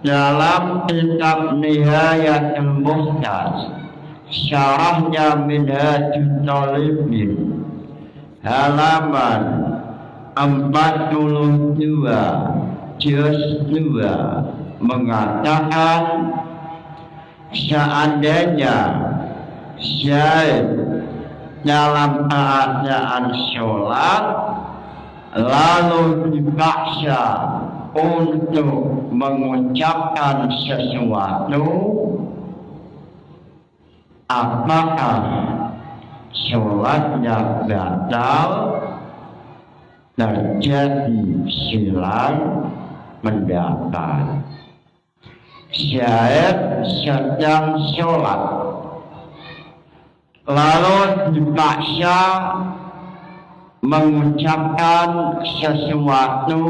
dalam kitab Nihayatul Muhtaj, syarahnya Minhajul Talibin, halaman 42 juz 2 mengatakan seandainya syahid dalam keadaan sholat lalu dipaksa untuk mengucapkan sesuatu, apakah sholatnya batal? Terjadi silang pendapat. Syahid sedang sholat lalu dipaksa mengucapkan sesuatu,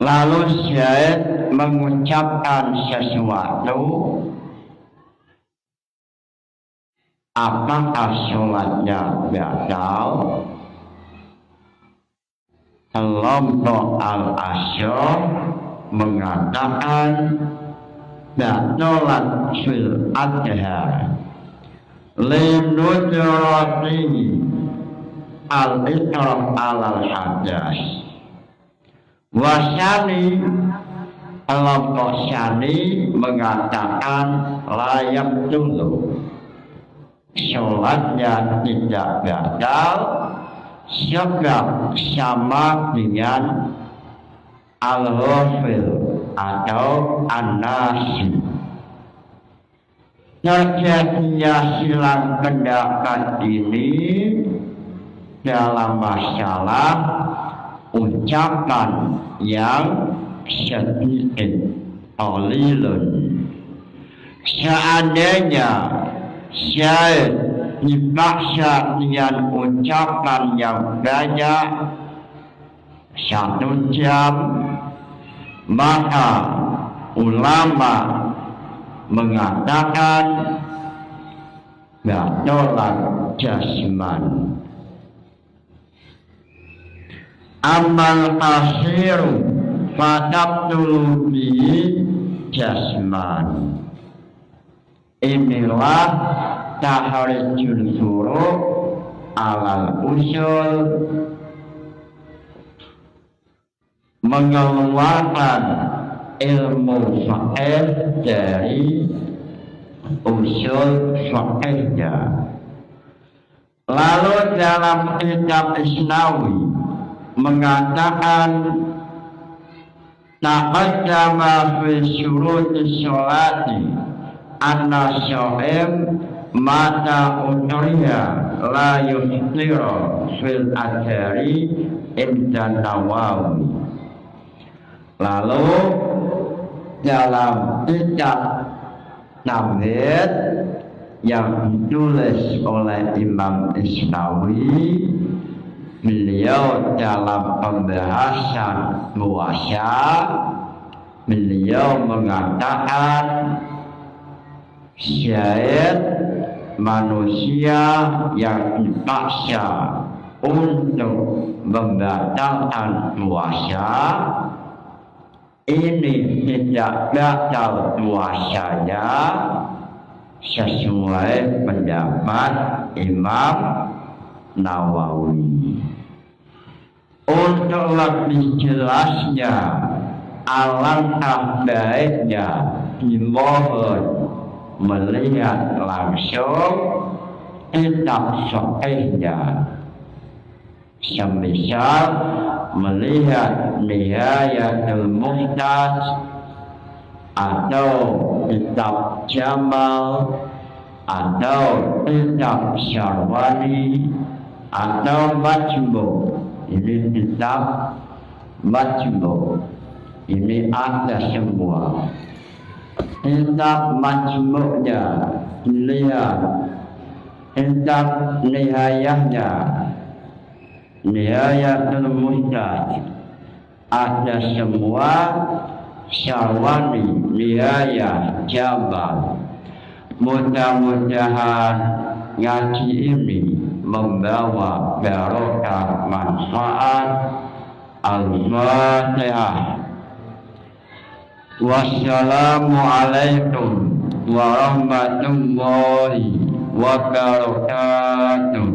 lalu syahid mengucapkan sesuatu, apakah sholatnya batal? Kelompok al-Asy'ari mengatakan batalat fil adhar linudrati al-itra alal hadas. Wasani, kelompok Syani mengatakan layak dulu, sholatnya tidak batal sebab sama dengan al-ghafil atau an-nasi. Terjadinya silang pendapat ini dalam masalah ucapan yang sedikit qalilun. Seandainya syahid dipaksa dengan ucapan yang banyak 1 jam, maka ulama mengatakan batalan jasman. Amal khasiru fatabtulu bihi jasman. Inilah tahrijul furu' alal usul, mengeluarkan ilmu fiqh dari usul fiqhnya. Lalu dalam kitab Isnawi mengatakan taqaddama fi syurutis sholati anna sya'im mata utriya la yuftiru fil adhari inda Nawawi. Lalu dalam kitab Tamhid yang ditulis oleh Imam Isnawi, beliau dalam pembahasan puasa beliau mengatakan syahid manusia yang dipaksa untuk membatalkan puasa ini tidak batal puasanya sesuai pendapat Imam Nawawi. Untuk lebih jelasnya, alangkah baiknya dimohon melihat langsung kitab sahihnya, semisal melihat Nihayatul Muhtaj atau kitab Jamal atau kitab Syarwani atau Majmu'. Ini kitab Majmu', ini ada semua. Kitab Majmu'nya lihat, kitab Nihayahnya, Nihayatul Muhtaj ada semua. Syarwani, Nihayah, Jamal. Mudah-mudahan ngaji ini membawa barokah manfaat. Al-Fatihah. Wassalamualaikum warahmatullahi wabarakatuh.